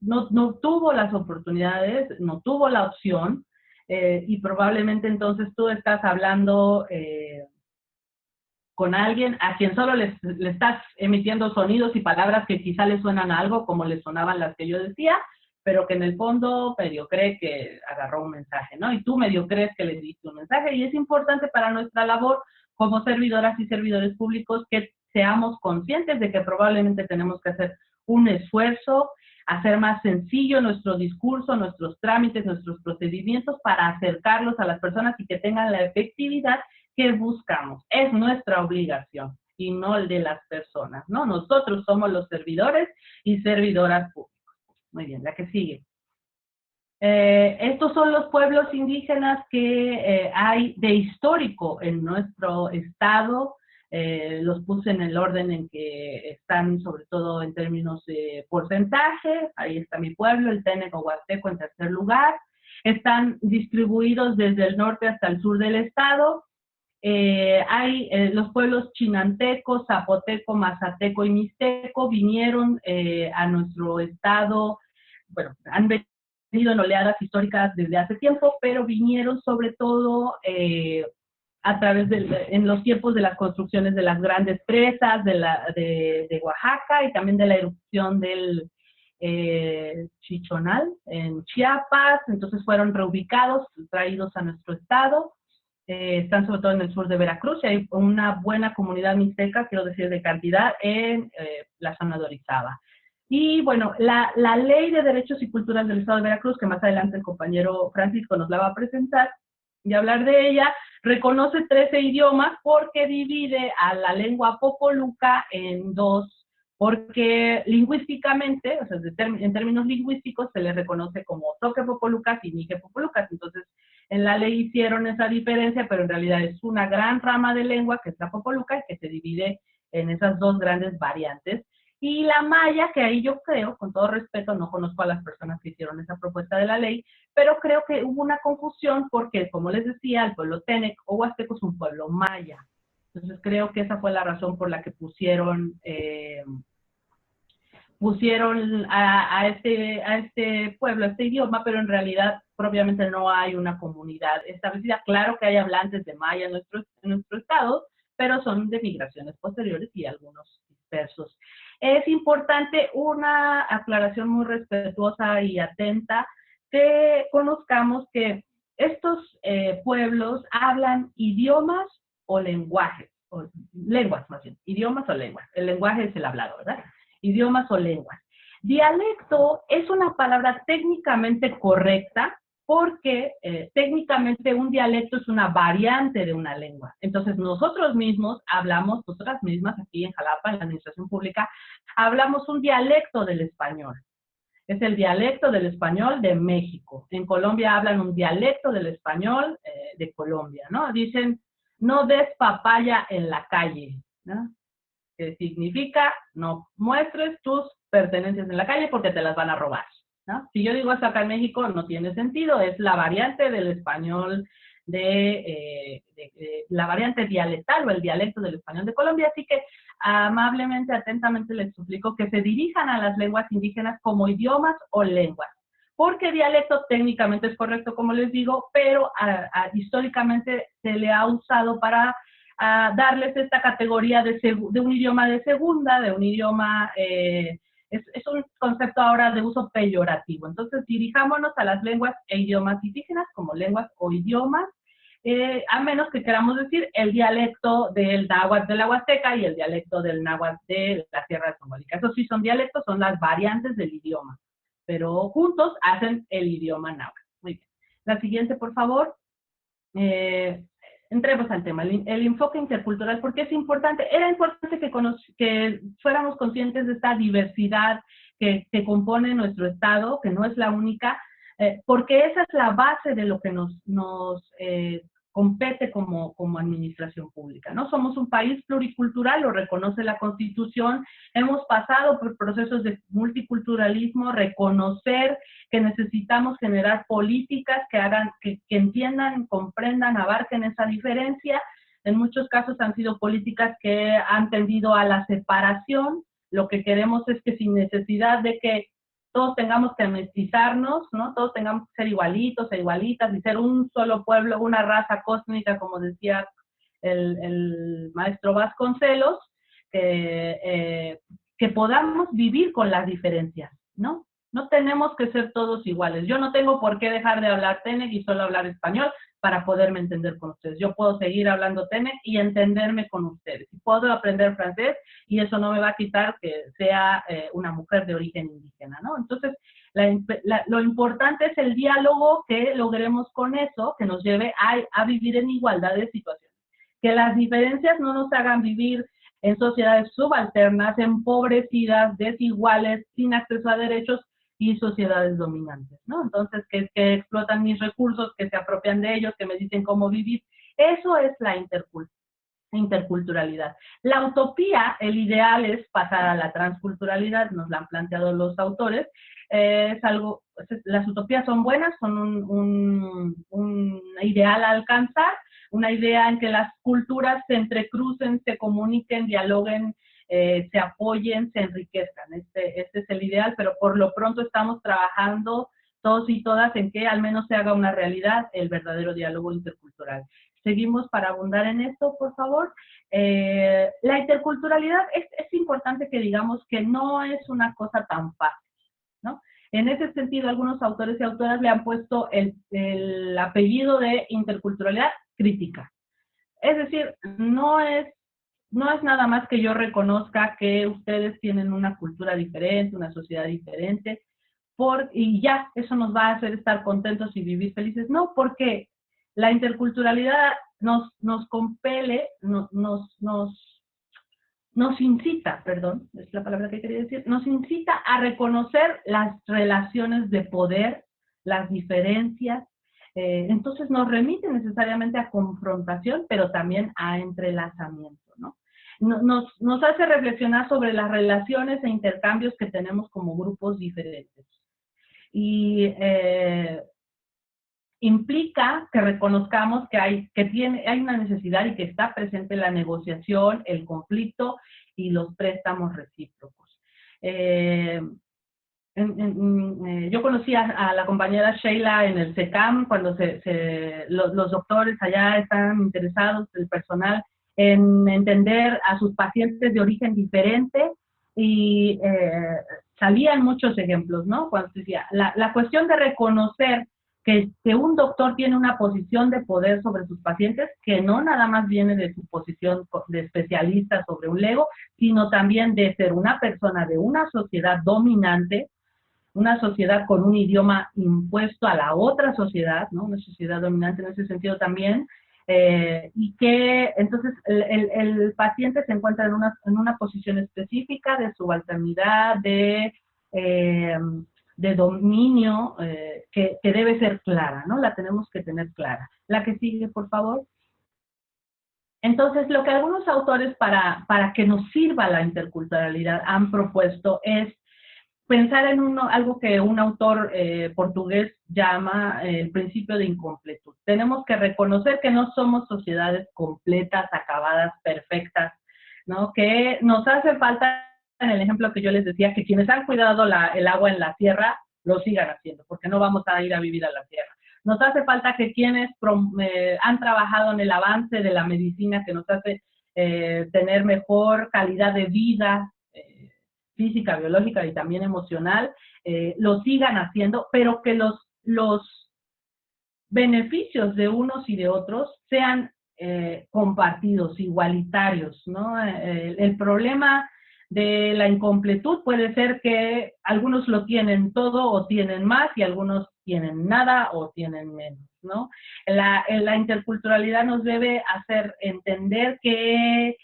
No tuvo las oportunidades, no tuvo la opción, y probablemente entonces tú estás hablando con alguien a quien solo le estás emitiendo sonidos y palabras que quizá le suenan a algo, como le sonaban las que yo decía, pero que en el fondo medio cree que agarró un mensaje, ¿no? Y tú medio crees que le diste un mensaje, y es importante para nuestra labor como servidoras y servidores públicos que seamos conscientes de que probablemente tenemos que hacer un esfuerzo, hacer más sencillo nuestro discurso, nuestros trámites, nuestros procedimientos para acercarlos a las personas y que tengan la efectividad que buscamos. Es nuestra obligación y no el de las personas, ¿no? Nosotros somos los servidores y servidoras públicas. Muy bien, la que sigue. Estos son los pueblos indígenas que hay de histórico en nuestro estado. Los puse en el orden en que están, sobre todo en términos de porcentaje. Ahí está mi pueblo, el Tenec o Huasteco, en tercer lugar. Están distribuidos desde el norte hasta el sur del estado. Hay los pueblos chinanteco, zapoteco, mazateco y mixteco vinieron a nuestro estado, bueno, han venido en oleadas históricas desde hace tiempo, pero vinieron sobre todo a través en los tiempos de las construcciones de las grandes presas de Oaxaca, y también de la erupción del Chichonal en Chiapas. Entonces fueron reubicados, traídos a nuestro estado. Están sobre todo en el sur de Veracruz, y hay una buena comunidad mixteca, quiero decir, de cantidad, en la zona de Orizaba. Y bueno, la Ley de Derechos y Culturas del Estado de Veracruz, que más adelante el compañero Francisco nos la va a presentar y hablar de ella, reconoce 13 idiomas porque divide a la lengua popoluca en dos, porque lingüísticamente, o sea, en términos lingüísticos, se le reconoce como toque popolucas y nije popolucas. Entonces, en la ley hicieron esa diferencia, pero en realidad es una gran rama de lengua, que es la popoluca, y que se divide en esas dos grandes variantes. Y la maya, que ahí yo creo, con todo respeto, no conozco a las personas que hicieron esa propuesta de la ley, pero creo que hubo una confusión porque, como les decía, el pueblo Tenec o Huasteco es un pueblo maya. Entonces creo que esa fue la razón por la que pusieron a este pueblo, a este idioma, pero en realidad propiamente no hay una comunidad establecida. Claro que hay hablantes de maya en nuestro estado, pero son de migraciones posteriores y algunos dispersos. Es importante una aclaración muy respetuosa y atenta, que conozcamos que estos pueblos hablan idiomas o lenguajes, o lenguas más bien, idiomas o lenguas. El lenguaje es el hablado, ¿verdad? Idiomas o lenguas. Dialecto es una palabra técnicamente correcta porque técnicamente un dialecto es una variante de una lengua. Entonces nosotros mismos hablamos, nosotras mismas aquí en Jalapa, en la administración pública, hablamos un dialecto del español. Es el dialecto del español de México. En Colombia hablan un dialecto del español de Colombia, ¿no? Dicen, no des papaya en la calle, ¿no? Que significa, no muestres tus pertenencias en la calle porque te las van a robar, ¿no? Si yo digo esto acá en México, no tiene sentido, es la variante del español la variante dialectal o el dialecto del español de Colombia. Así que amablemente, atentamente les suplico que se dirijan a las lenguas indígenas como idiomas o lenguas, porque dialecto técnicamente es correcto, como les digo, pero históricamente se le ha usado para a darles esta categoría de un idioma de segunda, de un idioma, es un concepto ahora de uso peyorativo. Entonces, dirijámonos a las lenguas e idiomas indígenas como lenguas o idiomas, a menos que queramos decir el dialecto del náhuatl de la Huasteca y el dialecto del náhuatl de la Sierra Zongolica. Esos sí son dialectos, son las variantes del idioma, pero juntos hacen el idioma náhuatl. Muy bien. La siguiente, por favor. Entremos al tema, el enfoque intercultural. ¿Por qué es importante? Era importante que fuéramos conscientes de esta diversidad que compone nuestro Estado, que no es la única, porque esa es la base de lo que nos compete como administración pública, ¿no? Somos un país pluricultural, lo reconoce la Constitución, hemos pasado por procesos de multiculturalismo, reconocer que necesitamos generar políticas que hagan, que entiendan, comprendan, abarquen esa diferencia. En muchos casos han sido políticas que han tendido a la separación. Lo que queremos es que sin necesidad de que todos tengamos que mestizarnos, ¿no? Todos tengamos que ser igualitos e igualitas y ser un solo pueblo, una raza cósmica, como decía el maestro Vasconcelos, que podamos vivir con las diferencias, ¿no? No tenemos que ser todos iguales. Yo no tengo por qué dejar de hablar Tenec y solo hablar español para poderme entender con ustedes. Yo puedo seguir hablando Tenec y entenderme con ustedes. Y puedo aprender francés y eso no me va a quitar que sea una mujer de origen indígena, ¿no? Entonces, lo importante es el diálogo que logremos con eso, que nos lleve a vivir en igualdad de situaciones. Que las diferencias no nos hagan vivir en sociedades subalternas, empobrecidas, desiguales, sin acceso a derechos, y sociedades dominantes, ¿no? Entonces, que explotan mis recursos, que se apropian de ellos, que me dicen cómo vivir. Eso es la interculturalidad. La utopía, el ideal es pasar a la transculturalidad, nos la han planteado los autores. Es algo, las utopías son buenas, son un ideal a alcanzar, una idea en que las culturas se entrecrucen, se comuniquen, dialoguen, se apoyen, se enriquezcan. Este es el ideal, pero por lo pronto estamos trabajando todos y todas en que al menos se haga una realidad el verdadero diálogo intercultural. Seguimos para abundar en esto, por favor. La interculturalidad es importante que digamos que no es una cosa tan fácil, ¿no? En ese sentido, algunos autores y autoras le han puesto el apellido de interculturalidad crítica. Es decir, no es nada más que yo reconozca que ustedes tienen una cultura diferente, una sociedad diferente, y ya, eso nos va a hacer estar contentos y vivir felices. No, porque la interculturalidad nos compele, nos incita, perdón, es la palabra que quería decir, nos incita a reconocer las relaciones de poder, las diferencias. Entonces nos remite necesariamente a confrontación, pero también a entrelazamiento, ¿no? Nos hace reflexionar sobre las relaciones e intercambios que tenemos como grupos diferentes. Y implica que reconozcamos que hay una necesidad y que está presente la negociación, el conflicto y los préstamos recíprocos. Yo conocí a la compañera Sheila en el SECAM, cuando los doctores allá están interesados, el personal, en entender a sus pacientes de origen diferente, y salían muchos ejemplos, ¿no? Cuando se decía, la cuestión de reconocer que un doctor tiene una posición de poder sobre sus pacientes, que no nada más viene de su posición de especialista sobre un lego, sino también de ser una persona de una sociedad dominante, una sociedad con un idioma impuesto a la otra sociedad, ¿no? Una sociedad dominante en ese sentido también, y que entonces el paciente se encuentra en una posición específica de subalternidad, de dominio, que debe ser clara, ¿no? La tenemos que tener clara. La que sigue, por favor. Entonces, lo que algunos autores para que nos sirva la interculturalidad han propuesto es pensar en algo que un autor portugués llama el principio de incompletud. Tenemos que reconocer que no somos sociedades completas, acabadas, perfectas, ¿no? Que nos hace falta, en el ejemplo que yo les decía, que quienes han cuidado el agua en la tierra lo sigan haciendo, porque no vamos a ir a vivir a la tierra. nos hace falta que quienes han trabajado en el avance de la medicina, que nos hace tener mejor calidad de vida física, biológica y también emocional, lo sigan haciendo, pero que los beneficios de unos y de otros sean compartidos, igualitarios, ¿no? El problema de la incompletud puede ser que algunos lo tienen todo o tienen más y algunos tienen nada o tienen menos, ¿no? La interculturalidad nos debe hacer entender que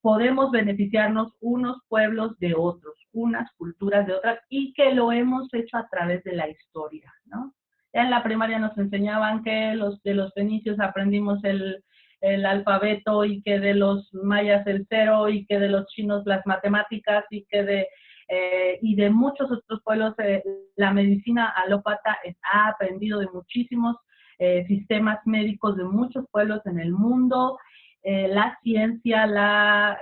podemos beneficiarnos unos pueblos de otros, unas culturas de otras, y que lo hemos hecho a través de la historia, ¿no? Ya en la primaria nos enseñaban que de los fenicios aprendimos el alfabeto, y que de los mayas el cero, y que de los chinos las matemáticas, y de muchos otros pueblos la medicina alópata ha aprendido de muchísimos sistemas médicos de muchos pueblos en el mundo. La ciencia, la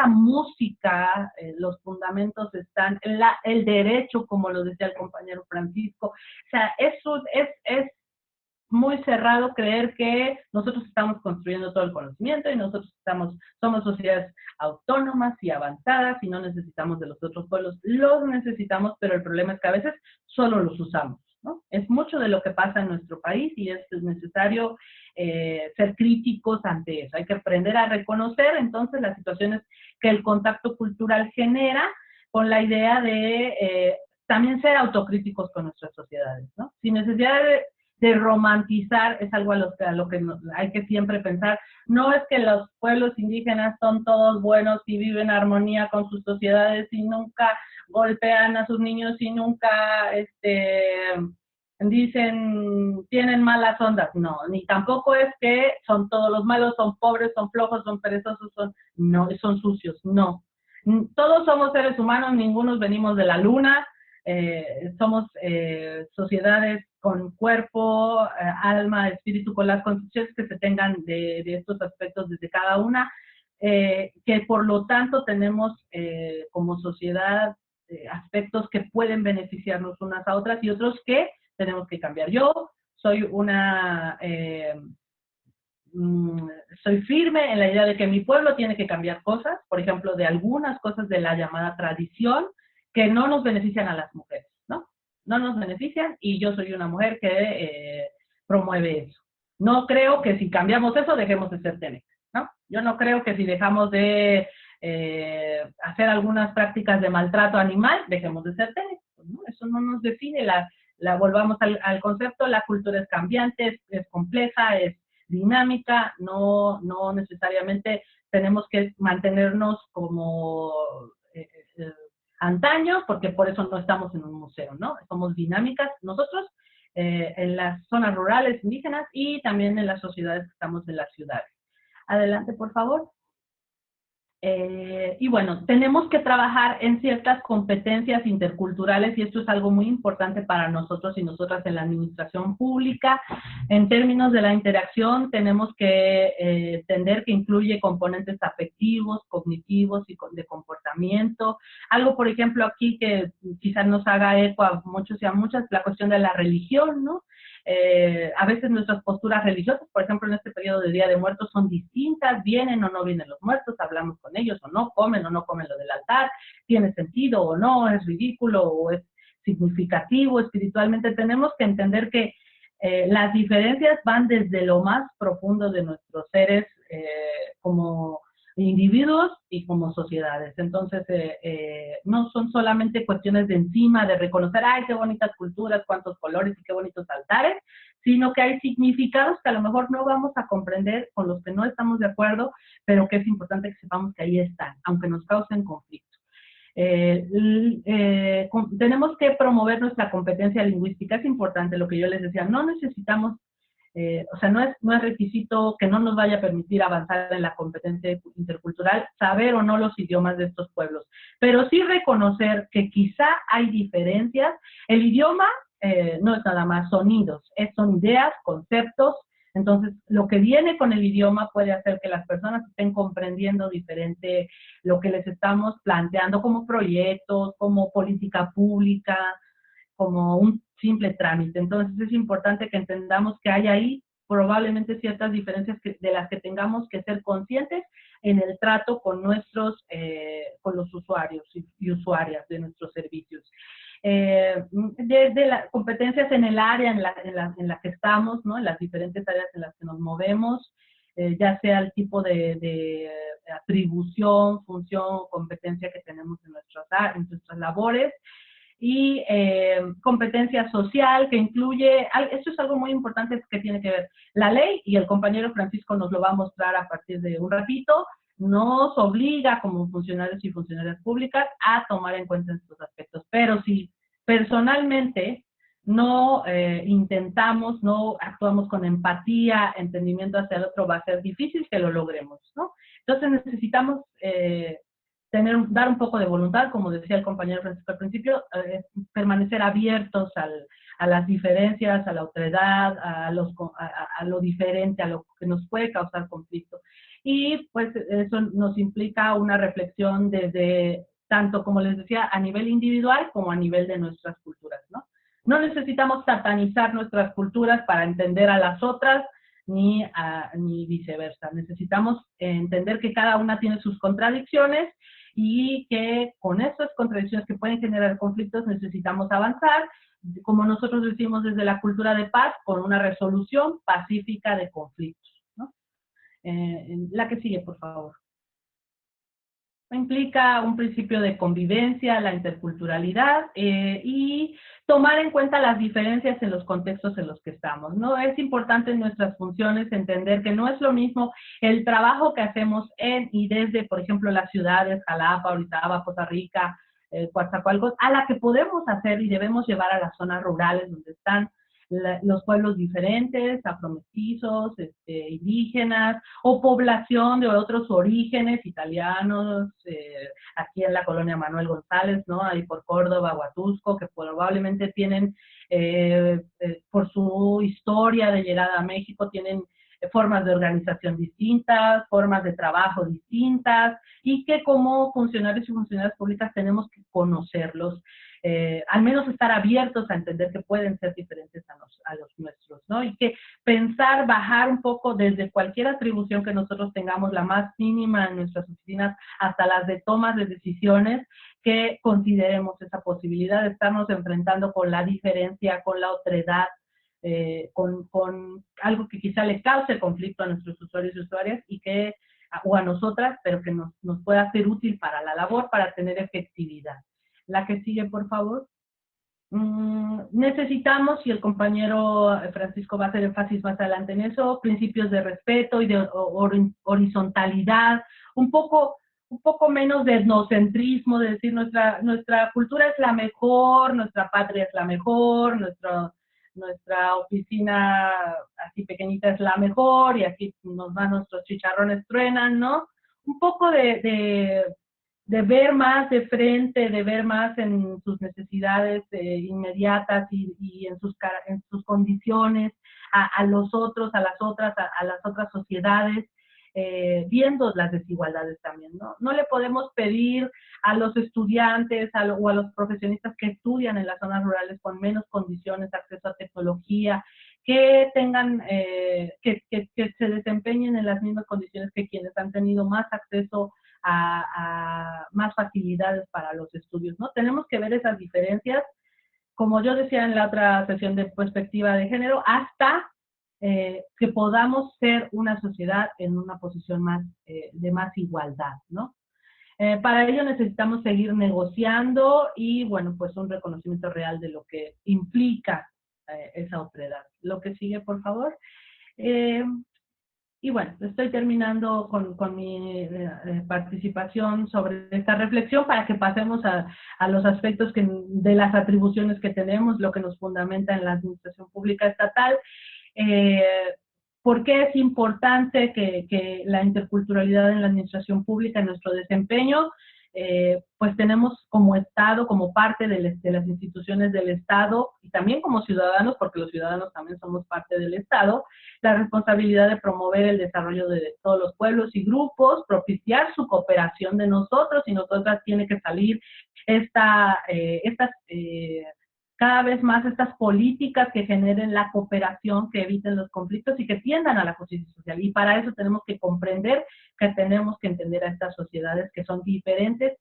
música, los fundamentos están, el derecho, como lo decía el compañero Francisco. O sea, eso es muy cerrado creer que nosotros estamos construyendo todo el conocimiento y nosotros somos sociedades autónomas y avanzadas y no necesitamos de los otros pueblos. Los necesitamos, pero el problema es que a veces solo los usamos, ¿no? Es mucho de lo que pasa en nuestro país y es necesario ser críticos ante eso. Hay que aprender a reconocer entonces las situaciones que el contacto cultural genera, con la idea de también ser autocríticos con nuestras sociedades, ¿no? Sin necesidad de romantizar, es algo a lo que hay que siempre pensar. No es que los pueblos indígenas son todos buenos y viven en armonía con sus sociedades y nunca golpean a sus niños y nunca dicen, tienen malas ondas. No, ni tampoco es que son todos los malos, son pobres, son flojos, son perezosos, son sucios. No. Todos somos seres humanos, ninguno venimos de la luna, somos sociedades con cuerpo, alma, espíritu, con las concepciones que se tengan de estos aspectos desde cada una, que por lo tanto tenemos como sociedad aspectos que pueden beneficiarnos unas a otras y otros que tenemos que cambiar. Yo soy soy firme en la idea de que mi pueblo tiene que cambiar cosas, por ejemplo, de algunas cosas de la llamada tradición que no nos benefician a las mujeres, ¿no? No nos benefician, y yo soy una mujer que promueve eso. No creo que si cambiamos eso dejemos de ser TENEC, ¿no? Yo no creo que si dejamos de hacer algunas prácticas de maltrato animal, dejemos de ser TENEC, ¿no? Eso no nos define. Volvamos al concepto, la cultura es cambiante, es compleja, es dinámica, no necesariamente tenemos que mantenernos como antaño, porque por eso no estamos en un museo, ¿no? Somos dinámicas nosotros en las zonas rurales indígenas y también en las sociedades que estamos en las ciudades. Adelante, por favor. Y bueno, tenemos que trabajar en ciertas competencias interculturales y esto es algo muy importante para nosotros y nosotras en la administración pública. En términos de la interacción, tenemos que entender que incluye componentes afectivos, cognitivos y de comportamiento. Algo, por ejemplo, aquí que quizás nos haga eco a muchos y a muchas, la cuestión de la religión, ¿no? A veces nuestras posturas religiosas, por ejemplo, en este periodo de Día de Muertos, son distintas, vienen o no vienen los muertos, hablamos con ellos o no comen lo del altar, tiene sentido o no, es ridículo o es significativo espiritualmente. Tenemos que entender que las diferencias van desde lo más profundo de nuestros seres como individuos y como sociedades. Entonces, no son solamente cuestiones de encima, de reconocer, ¡ay, qué bonitas culturas, cuántos colores y qué bonitos altares!, sino que hay significados que a lo mejor no vamos a comprender, con los que no estamos de acuerdo, pero que es importante que sepamos que ahí están, aunque nos causen conflicto. Tenemos que promover nuestra competencia lingüística. Es importante lo que yo les decía, no necesitamos o sea, no es requisito que no nos vaya a permitir avanzar en la competencia intercultural, saber o no los idiomas de estos pueblos, pero sí reconocer que quizá hay diferencias. El idioma no es nada más sonidos, son ideas, conceptos. Entonces, lo que viene con el idioma puede hacer que las personas estén comprendiendo diferente lo que les estamos planteando como proyectos, como política pública, como simple trámite. Entonces es importante que entendamos que hay ahí probablemente ciertas diferencias de las que tengamos que ser conscientes en el trato con con los usuarios y usuarias de nuestros servicios. Desde las competencias en el área en la que estamos, ¿no? En las diferentes áreas en las que nos movemos, ya sea el tipo de atribución, función, competencia que tenemos en nuestras labores, y competencia social que incluye, esto es algo muy importante que tiene que ver, la ley, y el compañero Francisco nos lo va a mostrar a partir de un ratito, nos obliga como funcionarios y funcionarias públicas a tomar en cuenta estos aspectos, pero si personalmente no intentamos, no actuamos con empatía, entendimiento hacia el otro, va a ser difícil que lo logremos, ¿no? Entonces necesitamos dar un poco de voluntad, como decía el compañero Francisco al principio, permanecer abiertos a las diferencias, a la otredad, a lo diferente, a lo que nos puede causar conflicto. Y pues eso nos implica una reflexión desde, tanto como les decía, a nivel individual como a nivel de nuestras culturas, ¿no? No necesitamos satanizar nuestras culturas para entender a las otras, ni viceversa. Necesitamos entender que cada una tiene sus contradicciones y que con esas contradicciones que pueden generar conflictos necesitamos avanzar, como nosotros decimos desde la cultura de paz, con una resolución pacífica de conflictos, ¿no? La que sigue, por favor. Implica un principio de convivencia, la interculturalidad y tomar en cuenta las diferencias en los contextos en los que estamos, ¿no? Es importante en nuestras funciones entender que no es lo mismo el trabajo que hacemos en y desde, por ejemplo, las ciudades, Jalapa, Orizaba, Poza Rica, Coatzacoalcos, a la que podemos hacer y debemos llevar a las zonas rurales donde están los pueblos diferentes, afromestizos, indígenas, o población de otros orígenes, italianos, aquí en la colonia Manuel González, ¿no? Ahí por Córdoba, Huatusco, que probablemente tienen, por su historia de llegada a México, tienen formas de organización distintas, formas de trabajo distintas, y que como funcionarios y funcionarias públicas tenemos que conocerlos, al menos estar abiertos a entender que pueden ser diferentes a los nuestros, ¿no? Y que pensar, bajar un poco desde cualquier atribución que nosotros tengamos, la más mínima en nuestras oficinas, hasta las de tomas de decisiones, que consideremos esa posibilidad de estarnos enfrentando con la diferencia, con la otredad, con algo que quizá le cause conflicto a nuestros usuarios y usuarias o a nosotras, pero que nos pueda ser útil para la labor, para tener efectividad. La que sigue, por favor. Necesitamos, y el compañero Francisco va a hacer énfasis más adelante en eso, principios de respeto y de horizontalidad, un poco menos de etnocentrismo, de decir nuestra cultura es la mejor, nuestra patria es la mejor, nuestra oficina así pequeñita es la mejor, y aquí nos van nuestros chicharrones truenan, ¿no? Un poco de ver más de frente, de ver más en sus necesidades inmediatas y en sus condiciones, a los otros, a las otras sociedades, viendo las desigualdades también, ¿no? No le podemos pedir a los estudiantes o a los profesionistas que estudian en las zonas rurales con menos condiciones, acceso a tecnología, que tengan, que se desempeñen en las mismas condiciones que quienes han tenido más acceso a más facilidades para los estudios, ¿no? Tenemos que ver esas diferencias, como yo decía en la otra sesión de perspectiva de género, hasta que podamos ser una sociedad en una posición de más igualdad, ¿no? Para ello necesitamos seguir negociando y, bueno, pues un reconocimiento real de lo que implica esa otredad. Lo que sigue, por favor. Y bueno, estoy terminando con mi participación sobre esta reflexión para que pasemos a los aspectos de las atribuciones que tenemos, lo que nos fundamenta en la administración pública estatal. ¿Por qué es importante que la interculturalidad en la administración pública, en nuestro desempeño? Pues tenemos como Estado, como parte de las instituciones del Estado, y también como ciudadanos, porque los ciudadanos también somos parte del Estado, la responsabilidad de promover el desarrollo de todos los pueblos y grupos, propiciar su cooperación de nosotros y nosotras. Tiene que salir estas cada vez más estas políticas que generen la cooperación, que eviten los conflictos y que tiendan a la justicia social. Y para eso tenemos que comprender que tenemos que entender a estas sociedades que son diferentes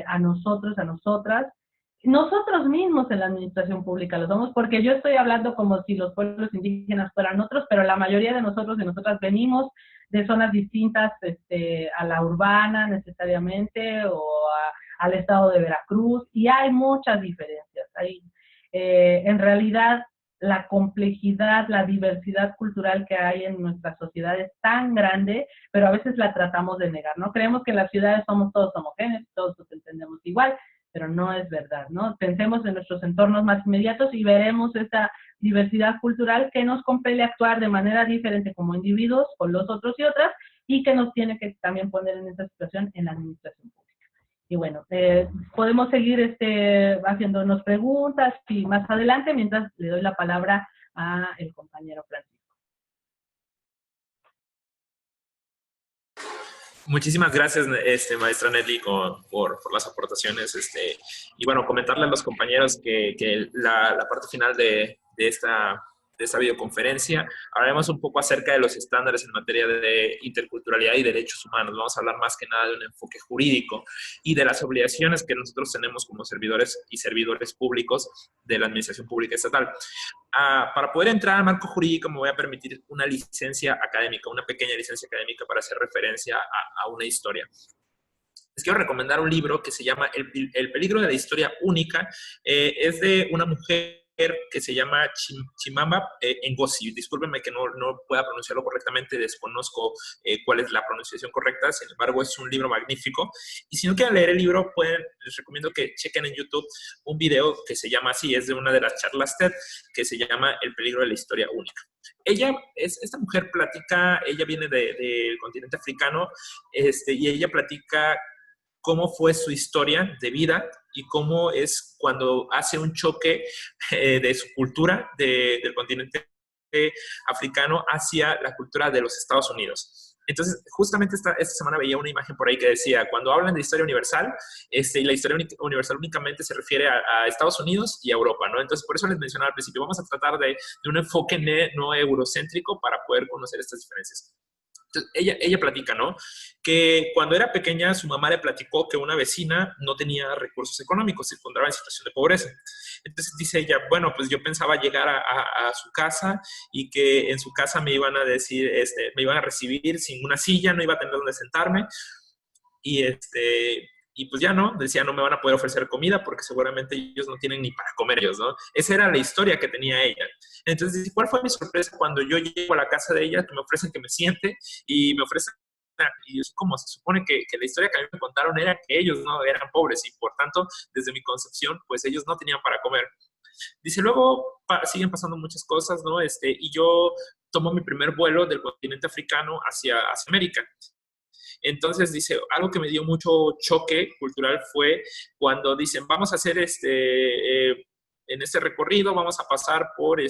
a nosotros, a nosotras. Nosotros mismos en la administración pública lo somos, porque yo estoy hablando como si los pueblos indígenas fueran otros, pero la mayoría de nosotros y nosotras venimos de zonas distintas a la urbana necesariamente al estado de Veracruz, y hay muchas diferencias. En realidad, la complejidad, la diversidad cultural que hay en nuestra sociedad es tan grande, pero a veces la tratamos de negar, ¿no? Creemos que en las ciudades somos todos homogéneos, todos nos entendemos igual, pero no es verdad, ¿no? Pensemos en nuestros entornos más inmediatos y veremos esa diversidad cultural que nos compele a actuar de manera diferente como individuos con los otros y otras, y que nos tiene que también poner en esa situación en la administración pública. Y bueno, podemos seguir haciéndonos preguntas y más adelante, mientras le doy la palabra al compañero Francisco. Muchísimas gracias, maestra Nelly, por las aportaciones. Y bueno, comentarle a los compañeros que la parte final de esta videoconferencia hablaremos un poco acerca de los estándares en materia de interculturalidad y derechos humanos. Vamos a hablar más que nada de un enfoque jurídico y de las obligaciones que nosotros tenemos como servidores y servidores públicos de la administración pública estatal. Para poder entrar al marco jurídico me voy a permitir una licencia académica, una pequeña licencia académica para hacer referencia a una historia. Les quiero recomendar un libro que se llama El peligro de la historia única. Es de una mujer que se llama Chimamanda Ngozi. Discúlpenme que no pueda pronunciarlo correctamente, desconozco cuál es la pronunciación correcta, sin embargo es un libro magnífico. Y si no quieren leer el libro, les recomiendo que chequen en YouTube un video que se llama así, es de una de las charlas TED, que se llama El peligro de la historia única. Esta mujer platica, ella viene del continente africano, y ella platica cómo fue su historia de vida y cómo es cuando hace un choque de su cultura del continente africano hacia la cultura de los Estados Unidos. Entonces, justamente esta semana veía una imagen por ahí que decía, cuando hablan de historia universal, la historia universal únicamente se refiere a Estados Unidos y a Europa, ¿no? Entonces, por eso les mencionaba al principio, vamos a tratar de un enfoque no eurocéntrico para poder conocer estas diferencias. Entonces, ella platica, ¿no? Que cuando era pequeña su mamá le platicó que una vecina no tenía recursos económicos, se encontraba en situación de pobreza. Entonces dice ella, bueno, pues yo pensaba llegar a su casa y que en su casa me iban a decir, me iban a recibir sin una silla, no iba a tener donde sentarme. Y pues ya no, decía, no me van a poder ofrecer comida porque seguramente ellos no tienen ni para comer ellos, ¿no? Esa era la historia que tenía ella. Entonces, ¿cuál fue mi sorpresa cuando yo llego a la casa de ella, que me ofrecen que me siente y me ofrecen, y es como se supone que la historia que a mí me contaron era que ellos no eran pobres y por tanto, desde mi concepción, pues ellos no tenían para comer. Dice, luego siguen pasando muchas cosas, ¿no? Y yo tomo mi primer vuelo del continente africano hacia América. Entonces, dice, algo que me dio mucho choque cultural fue cuando dicen, vamos a hacer en este recorrido, vamos a pasar por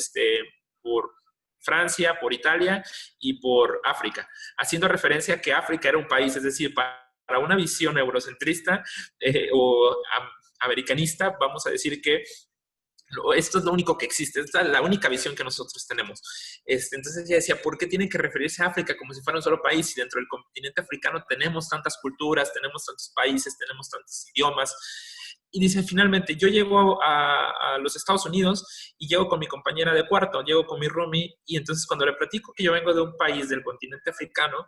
Francia, por Italia y por África, haciendo referencia a que África era un país, es decir, para una visión eurocentrista o americanista, vamos a decir que esto es lo único que existe, esta es la única visión que nosotros tenemos. Entonces ella decía, ¿por qué tiene que referirse a África como si fuera un solo país? Y dentro del continente africano tenemos tantas culturas, tenemos tantos países, tenemos tantos idiomas. Y dice, finalmente, yo llego a los Estados Unidos y llego con mi compañera de cuarto, llego con mi roomie, y entonces cuando le platico que yo vengo de un país del continente africano,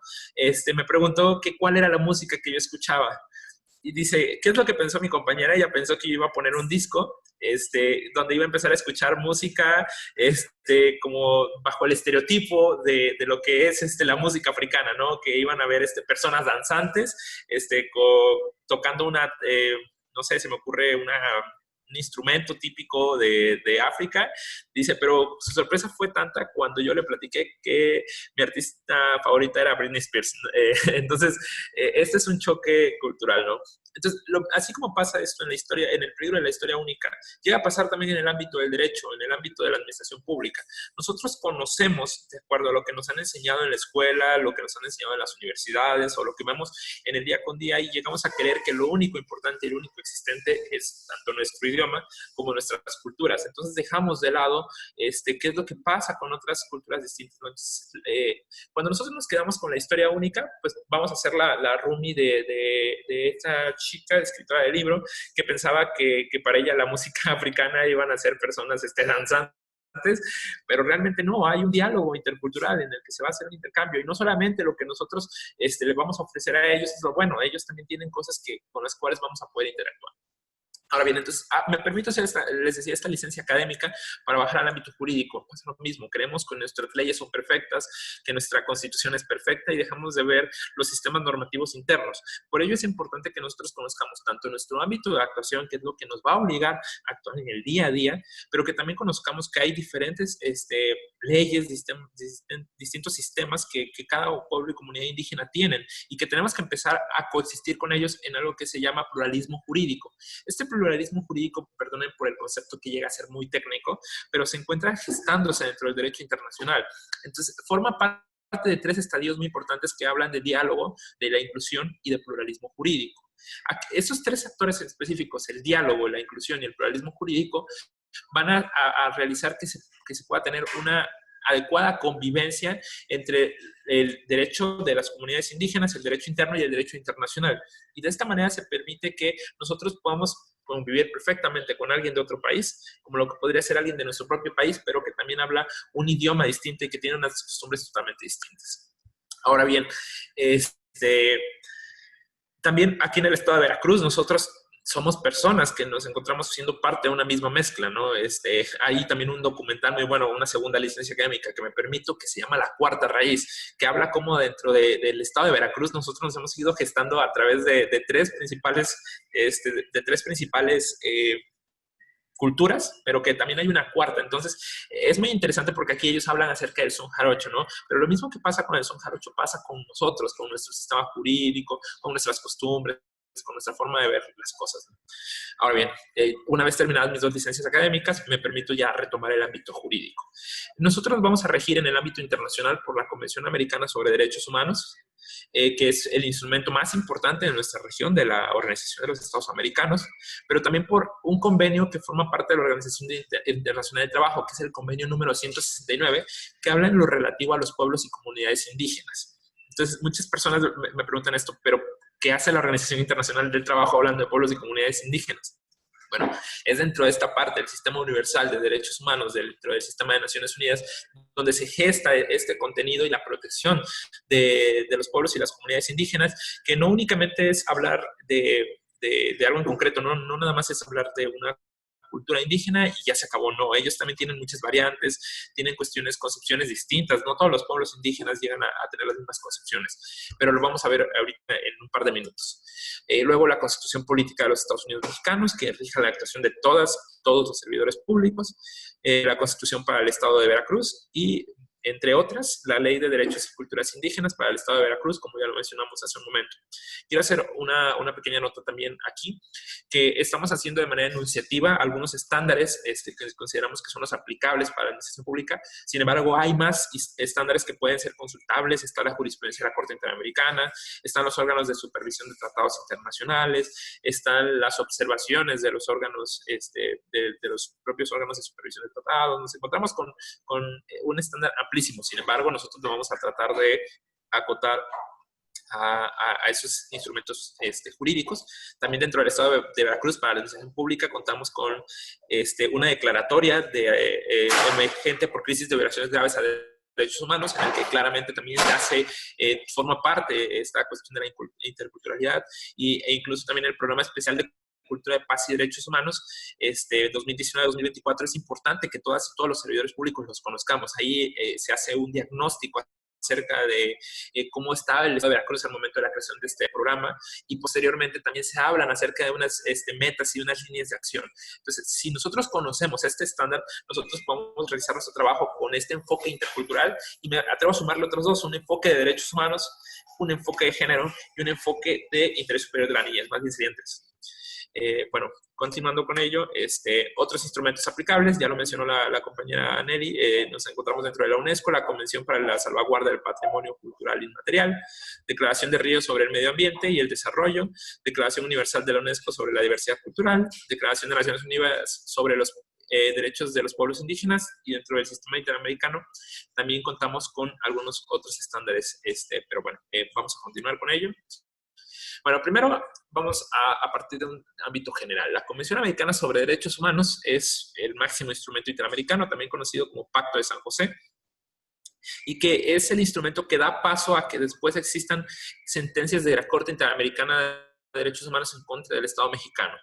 me preguntó que cuál era la música que yo escuchaba. Y dice, ¿qué es lo que pensó mi compañera? Ella pensó que yo iba a poner un disco, donde iba a empezar a escuchar música, como bajo el estereotipo de lo que es la música africana, ¿no? Que iban a ver personas danzantes, tocando una, no sé, se me ocurre un instrumento típico de África. Dice, pero su sorpresa fue tanta cuando yo le platiqué que mi artista favorita era Britney Spears. Entonces, este es un choque cultural, ¿no? Entonces, así como pasa esto en la historia, en el peligro de la historia única, llega a pasar también en el ámbito del derecho, en el ámbito de la administración pública. Nosotros conocemos, de acuerdo a lo que nos han enseñado en la escuela, lo que nos han enseñado en las universidades o lo que vemos en el día con día, y llegamos a creer que lo único importante y lo único existente es tanto nuestro idioma como nuestras culturas. Entonces dejamos de lado qué es lo que pasa con otras culturas distintas, ¿no? Entonces, cuando nosotros nos quedamos con la historia única, pues vamos a hacer la roomie de esta chica, escritora del libro, que pensaba que para ella la música africana iban a ser personas danzantes, pero realmente no, hay un diálogo intercultural en el que se va a hacer un intercambio, y no solamente lo que nosotros les vamos a ofrecer a ellos es lo bueno, ellos también tienen cosas con las cuales vamos a poder interactuar. Ahora bien, entonces, me permito hacer les decía, esta licencia académica para bajar al ámbito jurídico. Pues lo mismo, creemos que nuestras leyes son perfectas, que nuestra constitución es perfecta y dejamos de ver los sistemas normativos internos. Por ello es importante que nosotros conozcamos tanto nuestro ámbito de actuación, que es lo que nos va a obligar a actuar en el día a día, pero que también conozcamos que hay diferentes leyes, distintos sistemas que cada pueblo y comunidad indígena tienen, y que tenemos que empezar a coexistir con ellos en algo que se llama pluralismo jurídico. Este pluralismo jurídico, perdonen por el concepto que llega a ser muy técnico, pero se encuentra gestándose dentro del derecho internacional. Entonces, forma parte de 3 estadios muy importantes que hablan de diálogo, de la inclusión y de pluralismo jurídico. Esos 3 actores específicos, el diálogo, la inclusión y el pluralismo jurídico, van a realizar que se pueda tener una adecuada convivencia entre el derecho de las comunidades indígenas, el derecho interno y el derecho internacional. Y de esta manera se permite que nosotros podamos convivir perfectamente con alguien de otro país, como lo que podría ser alguien de nuestro propio país, pero que también habla un idioma distinto y que tiene unas costumbres totalmente distintas. Ahora bien, también aquí en el estado de Veracruz, nosotros somos personas que nos encontramos siendo parte de una misma mezcla, ¿no? Hay también un documental muy bueno, una segunda licencia académica que me permito, que se llama La Cuarta Raíz, que habla cómo dentro del estado de Veracruz nosotros nos hemos ido gestando a través de 3 principales culturas, pero que también hay una cuarta. Entonces, es muy interesante porque aquí ellos hablan acerca del son jarocho, ¿no? Pero lo mismo que pasa con el son jarocho pasa con nosotros, con nuestro sistema jurídico, con nuestras costumbres, con nuestra forma de ver las cosas, ¿no? Ahora bien, una vez terminadas mis 2 licencias académicas, me permito ya retomar el ámbito jurídico. Nosotros nos vamos a regir en el ámbito internacional por la Convención Americana sobre Derechos Humanos, que es el instrumento más importante de nuestra región, de la Organización de los Estados Americanos, pero también por un convenio que forma parte de la Organización Internacional de Trabajo, que es el convenio número 169, que habla en lo relativo a los pueblos y comunidades indígenas. Entonces, muchas personas me preguntan esto, pero ¿qué hace la Organización Internacional del Trabajo hablando de pueblos y comunidades indígenas? Bueno, es dentro de esta parte del sistema universal de derechos humanos, dentro del sistema de Naciones Unidas, donde se gesta este contenido y la protección de los pueblos y las comunidades indígenas, que no únicamente es hablar de algo en concreto, no nada más es hablar de una cultura indígena y ya se acabó, no, ellos también tienen muchas variantes, tienen concepciones distintas, no todos los pueblos indígenas llegan a tener las mismas concepciones, pero lo vamos a ver ahorita en un par de minutos. Luego la Constitución Política de los Estados Unidos Mexicanos, que rige la actuación de todos los servidores públicos, la Constitución para el Estado de Veracruz y, entre otras, la Ley de Derechos y Culturas Indígenas para el Estado de Veracruz, como ya lo mencionamos hace un momento. Quiero hacer una pequeña nota también aquí, que estamos haciendo de manera enunciativa algunos estándares que consideramos que son los aplicables para la administración pública. Sin embargo, hay más estándares que pueden ser consultables. Está la jurisprudencia de la Corte Interamericana, están los órganos de supervisión de tratados internacionales, están las observaciones de los órganos, de los propios órganos de supervisión de tratados. Nos encontramos con un estándar amplísimo. Sin embargo, nosotros lo vamos a tratar de acotar a esos instrumentos jurídicos. También dentro del Estado de Veracruz, para la administración pública, contamos con una declaratoria de emergente por crisis de violaciones graves a derechos humanos, en el que claramente también forma parte esta cuestión de la interculturalidad e incluso también el programa especial de Cultura de Paz y Derechos Humanos, 2019-2024, es importante que todas y todos los servidores públicos los conozcamos. Ahí se hace un diagnóstico acerca de cómo estaba el estado de Veracruz al momento de la creación de este programa, y posteriormente también se hablan acerca de unas metas y unas líneas de acción. Entonces, si nosotros conocemos este estándar, nosotros podemos realizar nuestro trabajo con este enfoque intercultural, y me atrevo a sumarle otros dos: un enfoque de derechos humanos, un enfoque de género y un enfoque de interés superior de las niñas más disidentes. Bueno, continuando con ello, otros instrumentos aplicables, ya lo mencionó la compañera Nelly, nos encontramos dentro de la UNESCO, la Convención para la Salvaguarda del Patrimonio Cultural Inmaterial, Declaración de Río sobre el Medio Ambiente y el Desarrollo, Declaración Universal de la UNESCO sobre la Diversidad Cultural, Declaración de las Naciones Unidas sobre los derechos de los pueblos indígenas, y dentro del sistema interamericano también contamos con algunos otros estándares, pero bueno, vamos a continuar con ello. Bueno, primero vamos a partir de un ámbito general. La Convención Americana sobre Derechos Humanos es el máximo instrumento interamericano, también conocido como Pacto de San José, y que es el instrumento que da paso a que después existan sentencias de la Corte Interamericana de Derechos Humanos en contra del Estado mexicano,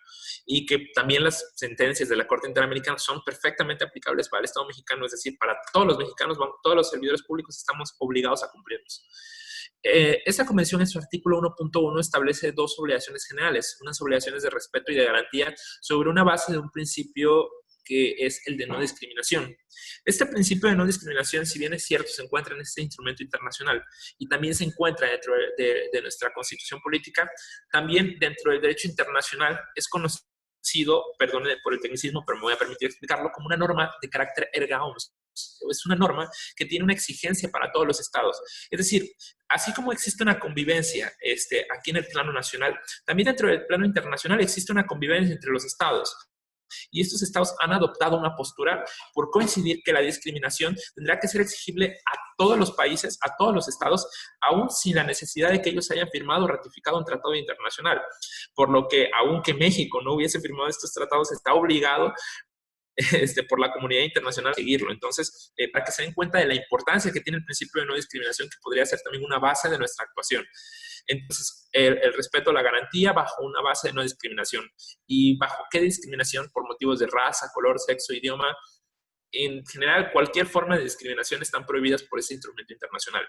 y que también las sentencias de la Corte Interamericana son perfectamente aplicables para el Estado mexicano, es decir, para todos los mexicanos, todos los servidores públicos estamos obligados a cumplirlos. Esta convención en su artículo 1.1 establece dos obligaciones generales, unas obligaciones de respeto y de garantía sobre una base de un principio que es el de no discriminación. Este principio de no discriminación, si bien es cierto, se encuentra en este instrumento internacional y también se encuentra dentro de nuestra Constitución política, también dentro del derecho internacional es conocido, perdón por el tecnicismo, pero me voy a permitir explicarlo, como una norma de carácter erga omnes. Es una norma que tiene una exigencia para todos los estados. Es decir, así como existe una convivencia aquí en el plano nacional, también dentro del plano internacional existe una convivencia entre los estados. Y estos estados han adoptado una postura por coincidir que la discriminación tendrá que ser exigible a todos los países, a todos los estados, aún sin la necesidad de que ellos hayan firmado o ratificado un tratado internacional. Por lo que, aunque México no hubiese firmado estos tratados, está obligado por la comunidad internacional a seguirlo. Entonces, para que se den cuenta de la importancia que tiene el principio de no discriminación, que podría ser también una base de nuestra actuación. Entonces, el respeto a la garantía bajo una base de no discriminación. ¿Y bajo qué discriminación? Por motivos de raza, color, sexo, idioma. En general, cualquier forma de discriminación están prohibidas por ese instrumento internacional.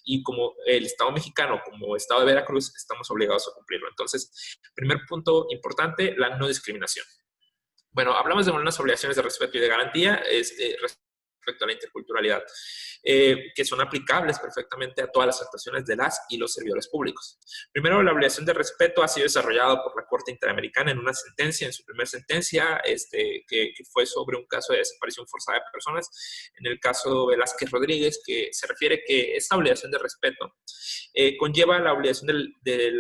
Y como el Estado mexicano, como Estado de Veracruz, estamos obligados a cumplirlo. Entonces, primer punto importante, la no discriminación. Bueno, hablamos de unas obligaciones de respeto y de garantía respecto a la interculturalidad, que son aplicables perfectamente a todas las actuaciones de las y los servidores públicos. Primero, la obligación de respeto ha sido desarrollada por la Corte Interamericana en una sentencia, en su primera sentencia, que fue sobre un caso de desaparición forzada de personas, en el caso Velázquez Rodríguez, que se refiere que esta obligación de respeto conlleva la obligación de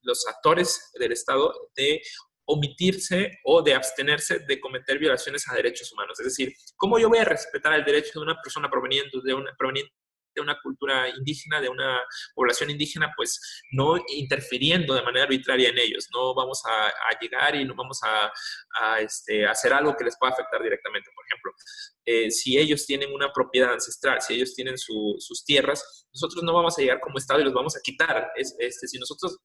los actores del Estado de omitirse o de abstenerse de cometer violaciones a derechos humanos. Es decir, ¿cómo yo voy a respetar el derecho de una persona proveniente de una cultura indígena, de una población indígena? Pues no interfiriendo de manera arbitraria en ellos. No vamos a llegar y no vamos a hacer algo que les pueda afectar directamente. Por ejemplo, si ellos tienen una propiedad ancestral, si ellos tienen sus tierras, nosotros no vamos a llegar como Estado y los vamos a quitar. Si nosotros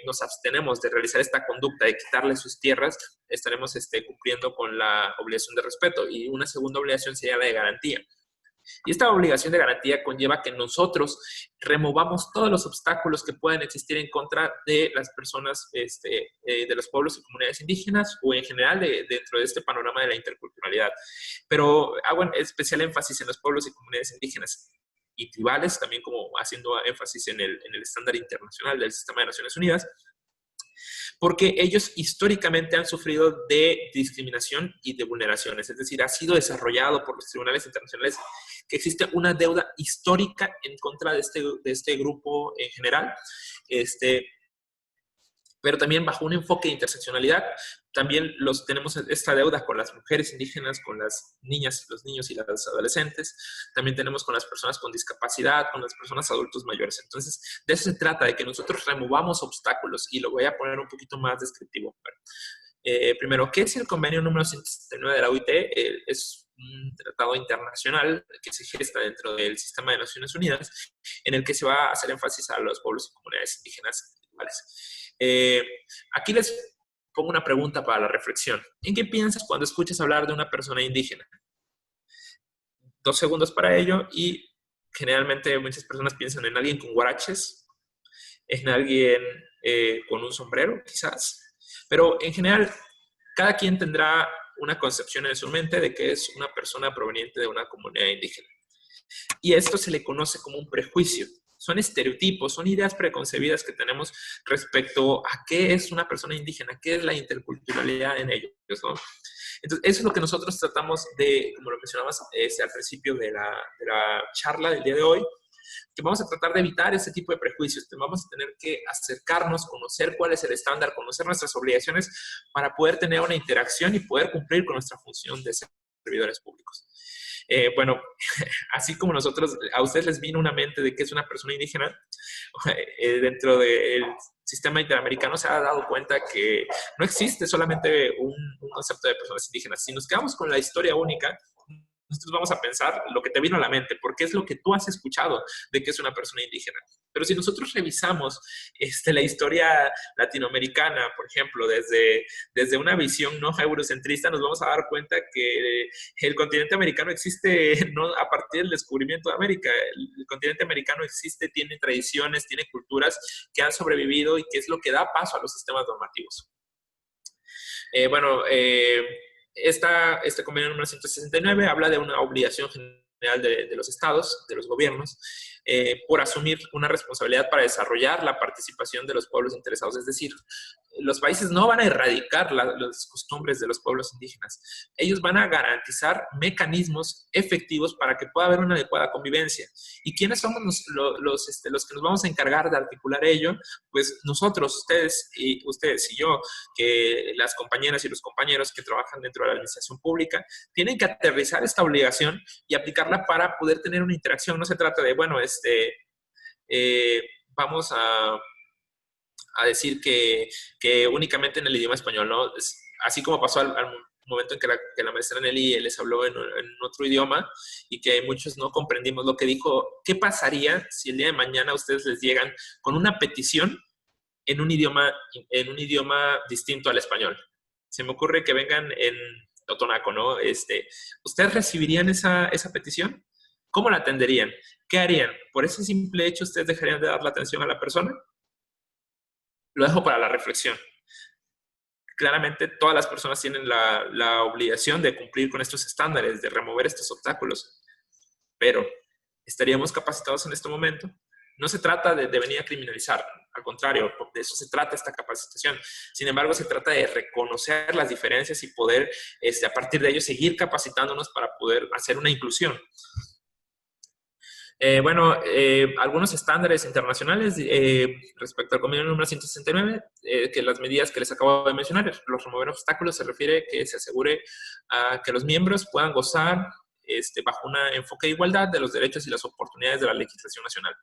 nos abstenemos de realizar esta conducta de quitarles sus tierras, estaremos cumpliendo con la obligación de respeto. Y una segunda obligación sería la de garantía. Y esta obligación de garantía conlleva que nosotros removamos todos los obstáculos que puedan existir en contra de las personas de los pueblos y comunidades indígenas o en general dentro de este panorama de la interculturalidad. Pero hago especial énfasis en los pueblos y comunidades indígenas y tribales, también como haciendo énfasis en el estándar internacional del Sistema de Naciones Unidas, porque ellos históricamente han sufrido de discriminación y de vulneraciones. Es decir, ha sido desarrollado por los tribunales internacionales que existe una deuda histórica en contra de este grupo en general, pero también bajo un enfoque de interseccionalidad. También tenemos esta deuda con las mujeres indígenas, con las niñas, los niños y las adolescentes. También tenemos con las personas con discapacidad, con las personas adultos mayores. Entonces, de eso se trata, de que nosotros removamos obstáculos, y lo voy a poner un poquito más descriptivo. Primero, ¿qué es el convenio número 179 de la OIT? Es un tratado internacional que se gesta dentro del Sistema de Naciones Unidas, en el que se va a hacer énfasis a los pueblos y comunidades indígenas tribales. Aquí les pongo una pregunta para la reflexión. ¿En qué piensas cuando escuchas hablar de una persona indígena? 2 segundos para ello y Generalmente muchas personas piensan en alguien con guaraches, en alguien con un sombrero, quizás. Pero en general, cada quien tendrá una concepción en su mente de que es una persona proveniente de una comunidad indígena. Y esto se le conoce como un prejuicio. Son estereotipos, son ideas preconcebidas que tenemos respecto a qué es una persona indígena, qué es la interculturalidad en ellos, ¿no? Entonces, eso es lo que nosotros tratamos de, como lo mencionabas al principio de la charla del día de hoy, que vamos a tratar de evitar ese tipo de prejuicios. Vamos a tener que acercarnos, conocer cuál es el estándar, conocer nuestras obligaciones para poder tener una interacción y poder cumplir con nuestra función de servidores públicos. Bueno, así como nosotros, a ustedes les vino una mente de qué es una persona indígena, dentro del sistema interamericano se ha dado cuenta que no existe solamente un concepto de personas indígenas. Si nos quedamos con la historia única, nosotros vamos a pensar lo que te vino a la mente, porque es lo que tú has escuchado de que es una persona indígena. Pero si nosotros revisamos la historia latinoamericana, por ejemplo, desde una visión no eurocentrista, nos vamos a dar cuenta que el continente americano existe no a partir del descubrimiento de América. El continente americano existe, tiene tradiciones, tiene culturas que han sobrevivido y que es lo que da paso a los sistemas normativos. Este convenio número 169 habla de una obligación general de los estados, de los gobiernos, por asumir una responsabilidad para desarrollar la participación de los pueblos interesados. Es decir, los países no van a erradicar las costumbres de los pueblos indígenas. Ellos van a garantizar mecanismos efectivos para que pueda haber una adecuada convivencia. ¿Y quiénes somos los que nos vamos a encargar de articular ello? Pues nosotros, ustedes y yo, que las compañeras y los compañeros que trabajan dentro de la administración pública, tienen que aterrizar esta obligación y aplicarla para poder tener una interacción. No se trata de, bueno, vamos a decir que únicamente en el idioma español, ¿no? Así como pasó al momento en que la maestra Nelly les habló en otro idioma y que muchos no comprendimos lo que dijo. ¿Qué pasaría si el día de mañana ustedes les llegan con una petición en un idioma distinto al español? Se me ocurre que vengan en totonaco, ¿no? ¿Ustedes recibirían esa petición? ¿Cómo la atenderían? ¿Qué harían? ¿Por ese simple hecho ustedes dejarían de dar la atención a la persona? Lo dejo para la reflexión. Claramente todas las personas tienen la obligación de cumplir con estos estándares, de remover estos obstáculos, pero ¿estaríamos capacitados en este momento? No se trata de venir a criminalizar, al contrario, de eso se trata esta capacitación. Sin embargo, se trata de reconocer las diferencias y poder, a partir de ello, seguir capacitándonos para poder hacer una inclusión. Algunos estándares internacionales respecto al convenio número 169, que las medidas que les acabo de mencionar, los remover obstáculos, se refiere que se asegure a que los miembros puedan gozar bajo un enfoque de igualdad de los derechos y las oportunidades de la legislación nacional.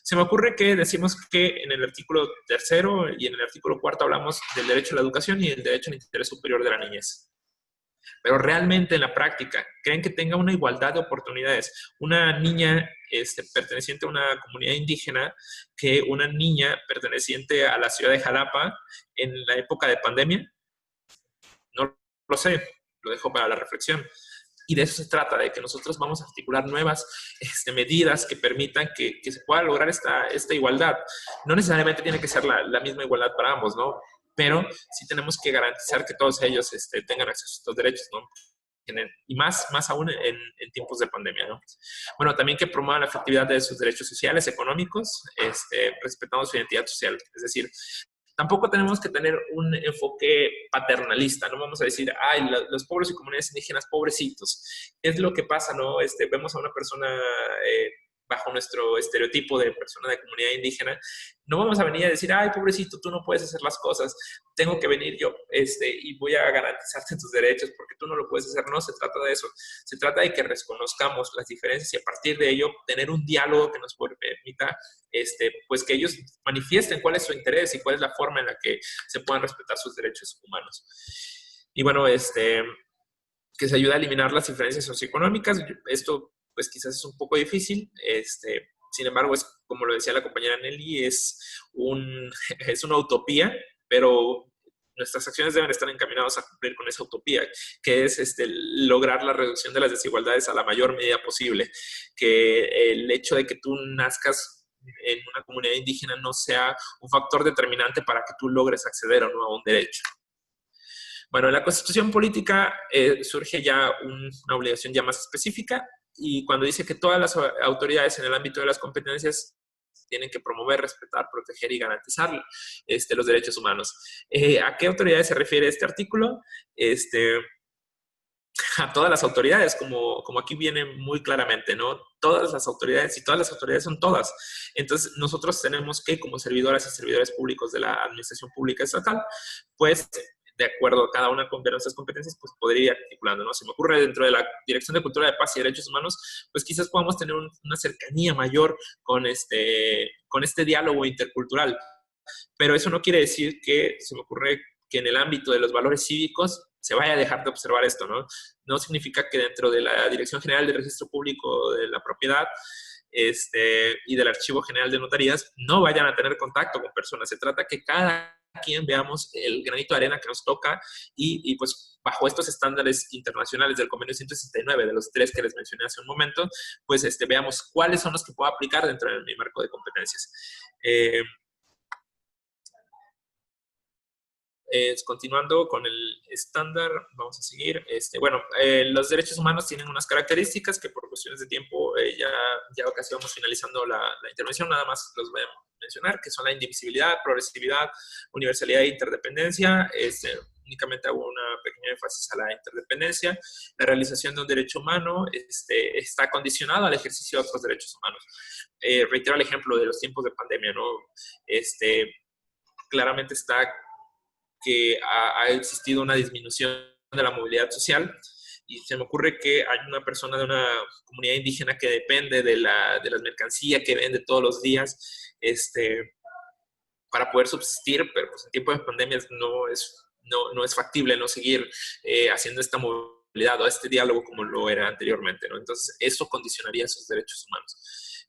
Se me ocurre que decimos que en el artículo 3º y en el artículo 4º hablamos del derecho a la educación y el derecho al interés superior de la niñez. Pero realmente en la práctica, ¿creen que tenga una igualdad de oportunidades una niña perteneciente a una comunidad indígena que una niña perteneciente a la ciudad de Jalapa en la época de pandemia? No lo sé, lo dejo para la reflexión. Y de eso se trata, de que nosotros vamos a articular nuevas medidas que permitan que se pueda lograr esta igualdad. No necesariamente tiene que ser la misma igualdad para ambos, ¿no? Pero sí tenemos que garantizar que todos ellos tengan acceso a estos derechos, ¿no? Y más aún en tiempos de pandemia, ¿no? Bueno, también que promuevan la efectividad de sus derechos sociales, económicos, respetando su identidad social. Es decir, tampoco tenemos que tener un enfoque paternalista, no vamos a decir, ay, los pueblos y comunidades indígenas, pobrecitos. Es lo que pasa, ¿no? Vemos a una persona bajo nuestro estereotipo de persona de comunidad indígena, no vamos a venir a decir, ay, pobrecito, tú no puedes hacer las cosas, tengo que venir yo y voy a garantizarte tus derechos porque tú no lo puedes hacer. No se trata de eso, se trata de que reconozcamos las diferencias y a partir de ello tener un diálogo que nos permita pues que ellos manifiesten cuál es su interés y cuál es la forma en la que se puedan respetar sus derechos humanos. Y bueno, que se ayude a eliminar las diferencias socioeconómicas. Esto pues quizás es un poco difícil, sin embargo, es, como lo decía la compañera Nelly, es una utopía, pero nuestras acciones deben estar encaminadas a cumplir con esa utopía, que es lograr la reducción de las desigualdades a la mayor medida posible, que el hecho de que tú nazcas en una comunidad indígena no sea un factor determinante para que tú logres acceder o no a un derecho. Bueno, en la Constitución Política surge ya una obligación ya más específica, y cuando dice que todas las autoridades en el ámbito de las competencias tienen que promover, respetar, proteger y garantizar los derechos humanos. ¿A qué autoridades se refiere este artículo? A todas las autoridades, como aquí viene muy claramente, ¿no? Todas las autoridades, y todas las autoridades son todas. Entonces, nosotros tenemos que, como servidoras y servidores públicos de la administración pública estatal, pues, de acuerdo a cada una de nuestras competencias, pues poder ir articulando, ¿no? Se me ocurre dentro de la Dirección de Cultura de Paz y Derechos Humanos, pues quizás podamos tener una cercanía mayor con este diálogo intercultural. Pero eso no quiere decir que, se me ocurre, que en el ámbito de los valores cívicos se vaya a dejar de observar esto, ¿no? No significa que dentro de la Dirección General de Registro Público de la Propiedad y del Archivo General de Notarías no vayan a tener contacto con personas. Se trata que cada quien veamos el granito de arena que nos toca y pues bajo estos estándares internacionales del Convenio 169, de los 3 que les mencioné hace un momento, pues veamos cuáles son los que puedo aplicar dentro de mi marco de competencias. Continuando con el estándar, vamos a seguir. Los derechos humanos tienen unas características que por cuestiones de tiempo ya casi vamos finalizando la intervención, nada más los voy a mencionar, que son la indivisibilidad, progresividad, universalidad e interdependencia. Únicamente hago una pequeña énfasis a la interdependencia. La realización de un derecho humano está condicionado al ejercicio de otros derechos humanos. Reitero el ejemplo de los tiempos de pandemia, ¿no? Claramente está que ha existido una disminución de la movilidad social, y se me ocurre que hay una persona de una comunidad indígena que depende de las mercancías que vende todos los días para poder subsistir, pero pues en tiempo de pandemias no es factible no seguir haciendo esta movilidad o este diálogo como lo era anteriormente, ¿no? Entonces, eso condicionaría sus derechos humanos.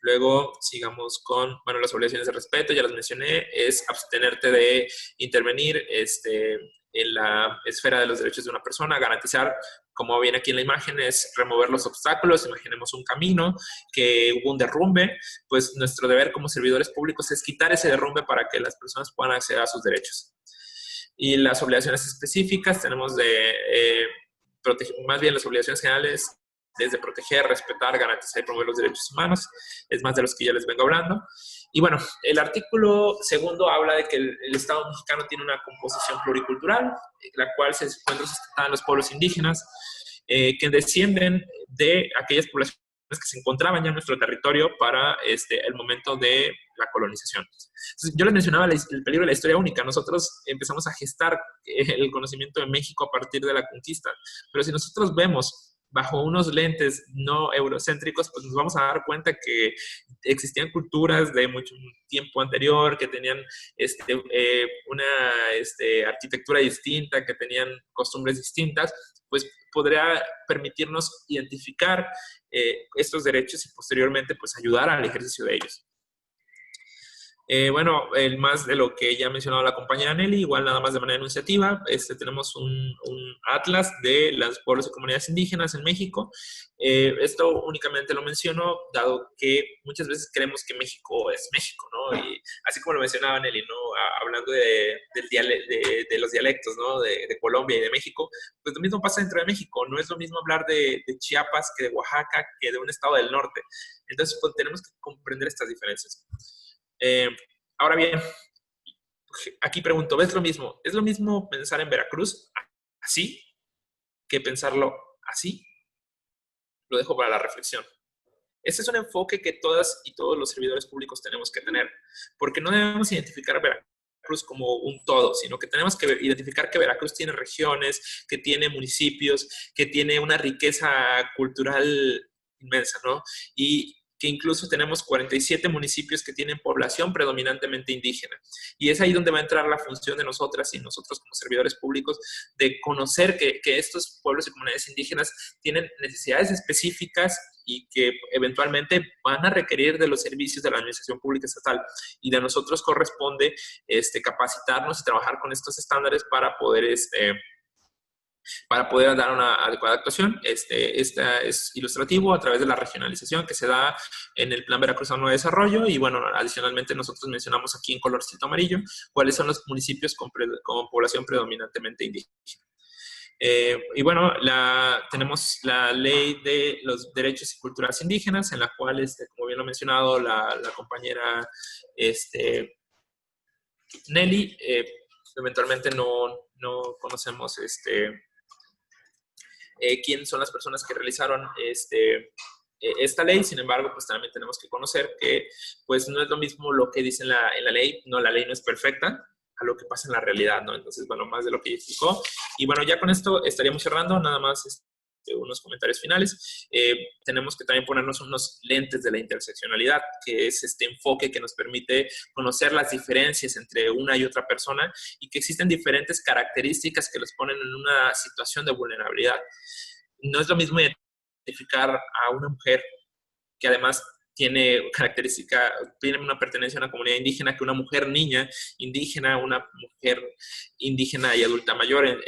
Luego, sigamos con, las obligaciones de respeto, ya las mencioné, es abstenerte de intervenir en la esfera de los derechos de una persona, garantizar, como viene aquí en la imagen, es remover los obstáculos. Imaginemos un camino, que hubo un derrumbe, pues nuestro deber como servidores públicos es quitar ese derrumbe para que las personas puedan acceder a sus derechos. Y las obligaciones específicas tenemos más bien las obligaciones generales, desde proteger, respetar, garantizar y promover los derechos humanos, es más de los que ya les vengo hablando. Y bueno, el artículo 2 habla de que el Estado mexicano tiene una composición pluricultural, la cual se encuentra sustentada en los pueblos indígenas, que descienden de aquellas poblaciones que se encontraban ya en nuestro territorio para el momento de la colonización. Entonces, yo les mencionaba el peligro de la historia única. Nosotros empezamos a gestar el conocimiento de México a partir de la conquista, pero si nosotros vemos bajo unos lentes no eurocéntricos, pues nos vamos a dar cuenta que existían culturas de mucho tiempo anterior, que tenían una arquitectura distinta, que tenían costumbres distintas, pues podría permitirnos identificar estos derechos y posteriormente pues ayudar al ejercicio de ellos. El más de lo que ya ha mencionado la compañera Nelly, igual nada más de manera enunciativa, tenemos un atlas de los pueblos y comunidades indígenas en México. Esto únicamente lo menciono dado que muchas veces creemos que México es México, ¿no? Y así como lo mencionaba Nelly, ¿no? Hablando de los dialectos, ¿no? De Colombia y de México, pues lo mismo pasa dentro de México. No es lo mismo hablar de Chiapas que de Oaxaca, que de un estado del norte. Entonces, pues tenemos que comprender estas diferencias. Ahora bien, aquí pregunto, ¿ves lo mismo? ¿Es lo mismo pensar en Veracruz así que pensarlo así? Lo dejo para la reflexión. Este es un enfoque que todas y todos los servidores públicos tenemos que tener, porque no debemos identificar a Veracruz como un todo, sino que tenemos que identificar que Veracruz tiene regiones, que tiene municipios, que tiene una riqueza cultural inmensa, ¿no? Y que incluso tenemos 47 municipios que tienen población predominantemente indígena. Y es ahí donde va a entrar la función de nosotras y nosotros como servidores públicos de conocer que estos pueblos y comunidades indígenas tienen necesidades específicas y que eventualmente van a requerir de los servicios de la administración pública estatal. Y de nosotros corresponde capacitarnos y trabajar con estos estándares para poder dar una adecuada actuación. Esta es ilustrativo a través de la regionalización que se da en el Plan Veracruzano de Desarrollo, y bueno, adicionalmente nosotros mencionamos aquí en colorcito amarillo cuáles son los municipios con población predominantemente indígena. Y bueno, tenemos la Ley de los Derechos y Culturas Indígenas, en la cual, como bien lo ha mencionado la compañera Nelly, eventualmente no conocemos quiénes son las personas que realizaron esta ley. Sin embargo, pues también tenemos que conocer que pues no es lo mismo lo que dice en la ley. No, la ley no es perfecta a lo que pasa en la realidad, ¿no? Entonces, bueno, más de lo que ella explicó. Y bueno, ya con esto estaríamos cerrando, nada más unos comentarios finales. Tenemos que también ponernos unos lentes de la interseccionalidad, que es este enfoque que nos permite conocer las diferencias entre una y otra persona y que existen diferentes características que los ponen en una situación de vulnerabilidad. No es lo mismo identificar a una mujer que además tiene una pertenencia a una comunidad indígena que una mujer niña indígena, una mujer indígena y adulta mayor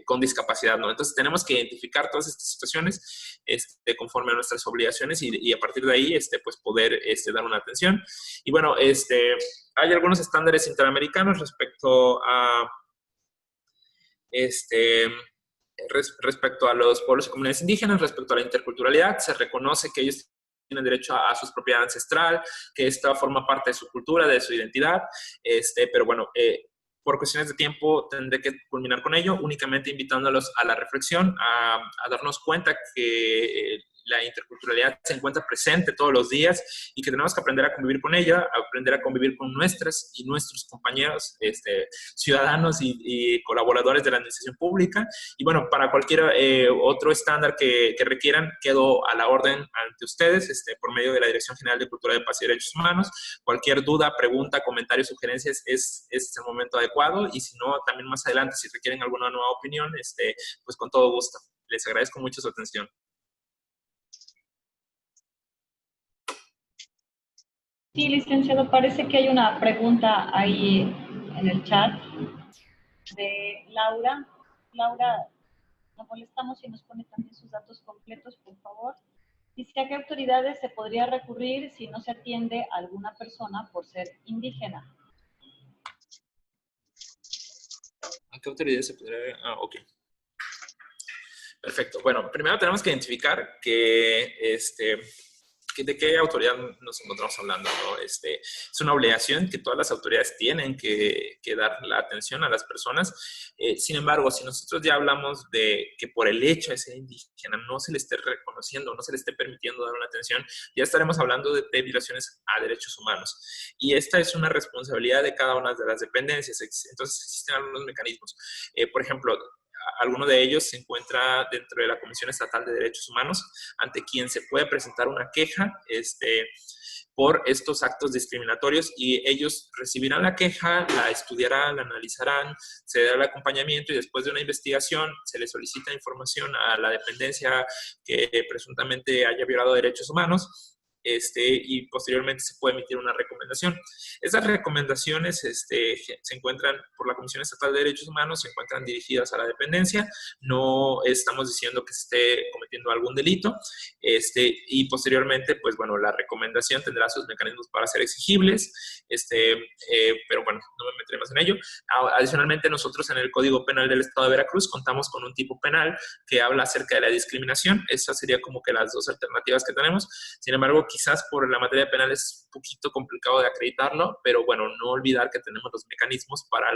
con discapacidad, ¿no? Entonces tenemos que identificar todas estas situaciones conforme a nuestras obligaciones y a partir de ahí pues poder dar una atención. Y bueno, hay algunos estándares interamericanos respecto a respecto a los pueblos y comunidades indígenas, respecto a la interculturalidad. Se reconoce que ellos tienen derecho a su propiedad ancestral, que esta forma parte de su cultura, de su identidad, pero bueno, por cuestiones de tiempo tendré que culminar con ello, únicamente invitándolos a la reflexión, a darnos cuenta que la interculturalidad se encuentra presente todos los días y que tenemos que aprender a convivir con ella, aprender a convivir con nuestras y nuestros compañeros, ciudadanos y colaboradores de la administración pública. Y bueno, para cualquier otro estándar que requieran, quedo a la orden ante ustedes por medio de la Dirección General de Cultura de Paz y Derechos Humanos. Cualquier duda, pregunta, comentario, sugerencias es el momento adecuado, y si no, también más adelante, si requieren alguna nueva opinión, pues con todo gusto. Les agradezco mucho su atención. Sí, licenciado, parece que hay una pregunta ahí en el chat de Laura. Laura, nos molestamos si nos pone también sus datos completos, por favor. Dice, ¿a qué autoridades se podría recurrir si no se atiende a alguna persona por ser indígena? ¿A qué autoridades se podría...? Ok. Perfecto. Bueno, primero tenemos que identificar de qué autoridad nos encontramos hablando, ¿no? Es una obligación que todas las autoridades tienen que dar la atención a las personas. Sin embargo, si nosotros ya hablamos de que por el hecho de ser indígena no se le esté reconociendo, no se le esté permitiendo dar una atención, ya estaremos hablando de violaciones a derechos humanos. Y esta es una responsabilidad de cada una de las dependencias. Entonces existen algunos mecanismos. Por ejemplo, alguno de ellos se encuentra dentro de la Comisión Estatal de Derechos Humanos, ante quien se puede presentar una queja por estos actos discriminatorios, y ellos recibirán la queja, la estudiarán, la analizarán, se dará el acompañamiento y después de una investigación se le solicita información a la dependencia que presuntamente haya violado derechos humanos. Y posteriormente se puede emitir una recomendación. Esas recomendaciones se encuentran por la Comisión Estatal de Derechos Humanos, se encuentran dirigidas a la dependencia, no estamos diciendo que se esté cometiendo algún delito, y posteriormente, pues bueno, la recomendación tendrá sus mecanismos para ser exigibles, pero bueno, no me meteré más en ello. Adicionalmente, nosotros en el Código Penal del Estado de Veracruz contamos con un tipo penal que habla acerca de la discriminación. Esas serían como que las dos alternativas que tenemos. Sin embargo, quizás por la materia penal es un poquito complicado de acreditarlo, pero bueno, no olvidar que tenemos los mecanismos para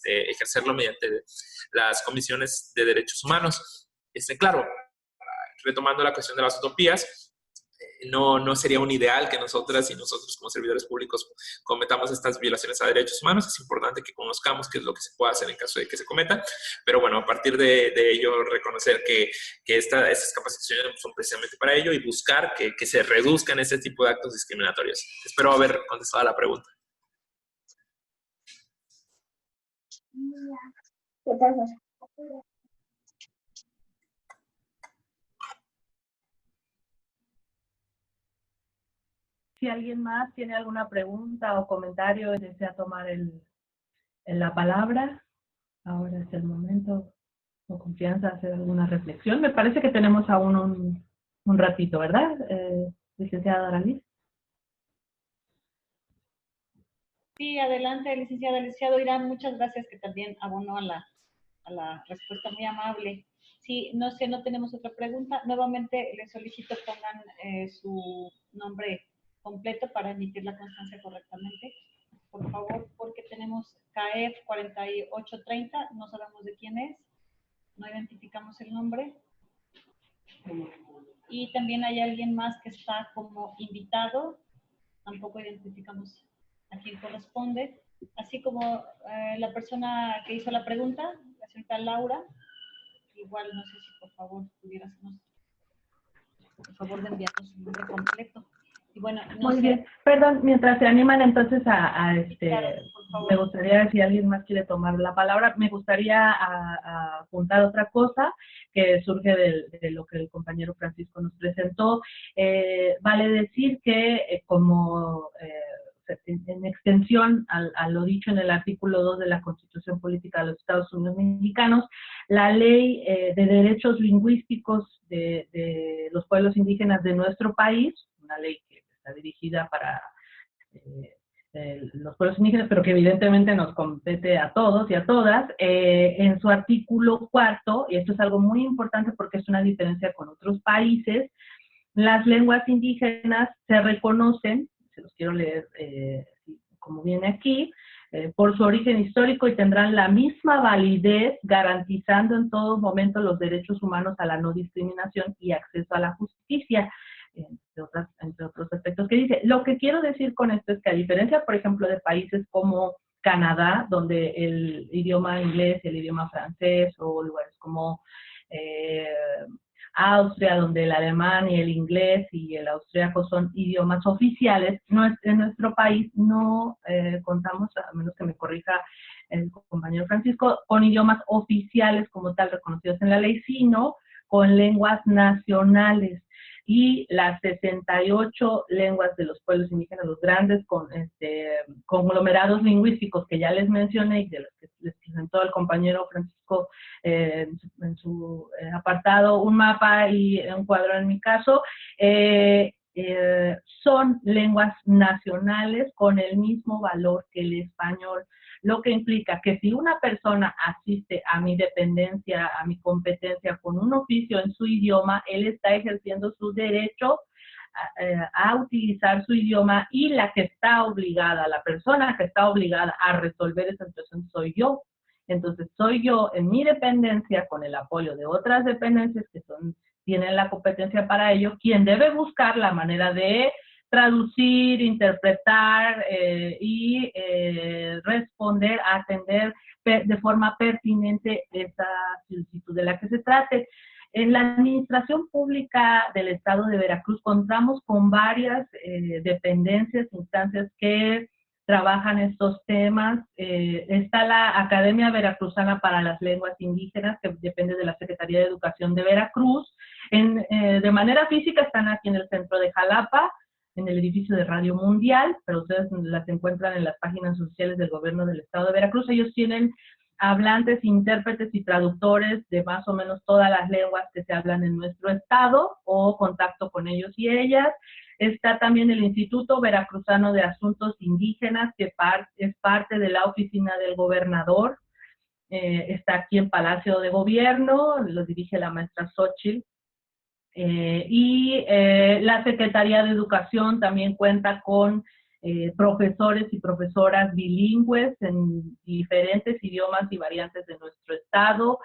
ejercerlo mediante las comisiones de derechos humanos. Claro, retomando la cuestión de las utopías, no sería un ideal que nosotras y nosotros como servidores públicos cometamos estas violaciones a derechos humanos. Es importante que conozcamos qué es lo que se puede hacer en caso de que se cometa, pero bueno, a partir de ello reconocer que estas capacitaciones son precisamente para ello y buscar que se reduzcan este tipo de actos discriminatorios. Espero haber contestado a la pregunta. Si alguien más tiene alguna pregunta o comentario y desea tomar la palabra, ahora es el momento con confianza hacer alguna reflexión. Me parece que tenemos aún un ratito, ¿verdad, licenciada Aralis? Sí, adelante, licenciada. Licenciado Irán, muchas gracias, que también abonó a la respuesta muy amable. Sí, no sé, no tenemos otra pregunta. Nuevamente les solicito pongan su nombre completo para emitir la constancia correctamente. Por favor, porque tenemos CAEF 4830, no sabemos de quién es, no identificamos el nombre. Y también hay alguien más que está como invitado, tampoco identificamos a quién corresponde, así como la persona que hizo la pregunta, la señorita Laura. Igual no sé si por favor pudieras por favor de enviarnos su nombre completo. Y bueno, no Muy sé. bien. Perdón, mientras se animan entonces Claro, por favor. me gustaría, si alguien más quiere tomar la palabra, me gustaría apuntar otra cosa que surge de lo que el compañero Francisco nos presentó. Vale decir que en extensión a lo dicho en el artículo 2 de la Constitución Política de los Estados Unidos Mexicanos, la ley de derechos lingüísticos de los pueblos indígenas de nuestro país, una ley que está dirigida para los pueblos indígenas, pero que evidentemente nos compete a todos y a todas, en su artículo 4, y esto es algo muy importante porque es una diferencia con otros países, las lenguas indígenas se reconocen, se los quiero leer como viene aquí, por su origen histórico y tendrán la misma validez, garantizando en todo momento los derechos humanos a la no discriminación y acceso a la justicia, entre otros aspectos que dice. Lo que quiero decir con esto es que a diferencia, por ejemplo, de países como Canadá, donde el idioma inglés y el idioma francés, o lugares como Austria, donde el alemán y el inglés y el austríaco son idiomas oficiales, en nuestro país no contamos, a menos que me corrija el compañero Francisco, con idiomas oficiales como tal reconocidos en la ley, sino con lenguas nacionales. Y las 68 lenguas de los pueblos indígenas, los grandes conglomerados lingüísticos que ya les mencioné y de los que les presentó el compañero Francisco en su apartado, un mapa y un cuadro en mi caso, son lenguas nacionales con el mismo valor que el español, lo que implica que si una persona asiste a mi dependencia, a mi competencia con un oficio en su idioma, él está ejerciendo su derecho a utilizar su idioma, y la que está obligada, la persona que está obligada a resolver esa situación soy yo. Entonces soy yo en mi dependencia, con el apoyo de otras dependencias que tienen la competencia para ello, quien debe buscar la manera de traducir, interpretar y responder, atender de forma pertinente esa solicitud de la que se trate. En la administración pública del Estado de Veracruz contamos con varias dependencias, instancias que trabajan estos temas. Está la Academia Veracruzana para las Lenguas Indígenas, que depende de la Secretaría de Educación de Veracruz. De manera física están aquí en el centro de Jalapa, en el edificio de Radio Mundial, pero ustedes las encuentran en las páginas sociales del gobierno del Estado de Veracruz. Ellos tienen hablantes, intérpretes y traductores de más o menos todas las lenguas que se hablan en nuestro estado, o contacto con ellos y ellas. Está también el Instituto Veracruzano de Asuntos Indígenas, que es parte de la oficina del gobernador. Está aquí en Palacio de Gobierno, lo dirige la maestra Xochitl. La Secretaría de Educación también cuenta con profesores y profesoras bilingües en diferentes idiomas y variantes de nuestro estado.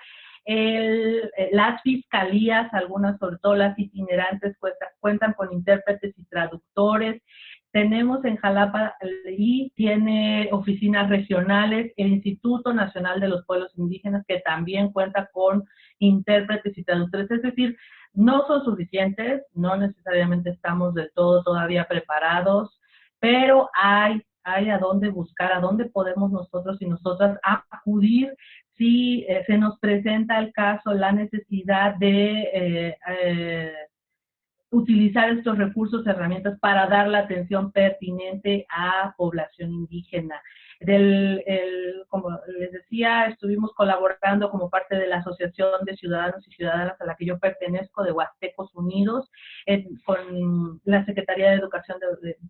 Las fiscalías, algunas, sobre todo las itinerantes, cuentan con intérpretes y traductores. Tenemos en Jalapa y tiene oficinas regionales, el Instituto Nacional de los Pueblos Indígenas, que también cuenta con intérpretes y traductores. Es decir, no son suficientes, no necesariamente estamos del todo todavía preparados, pero hay a dónde buscar, a dónde podemos nosotros y nosotras acudir si se nos presenta el caso, la necesidad de utilizar estos recursos, herramientas para dar la atención pertinente a población indígena. Como les decía, estuvimos colaborando como parte de la Asociación de Ciudadanos y Ciudadanas a la que yo pertenezco, de Huastecos Unidos, con la Secretaría de Educación,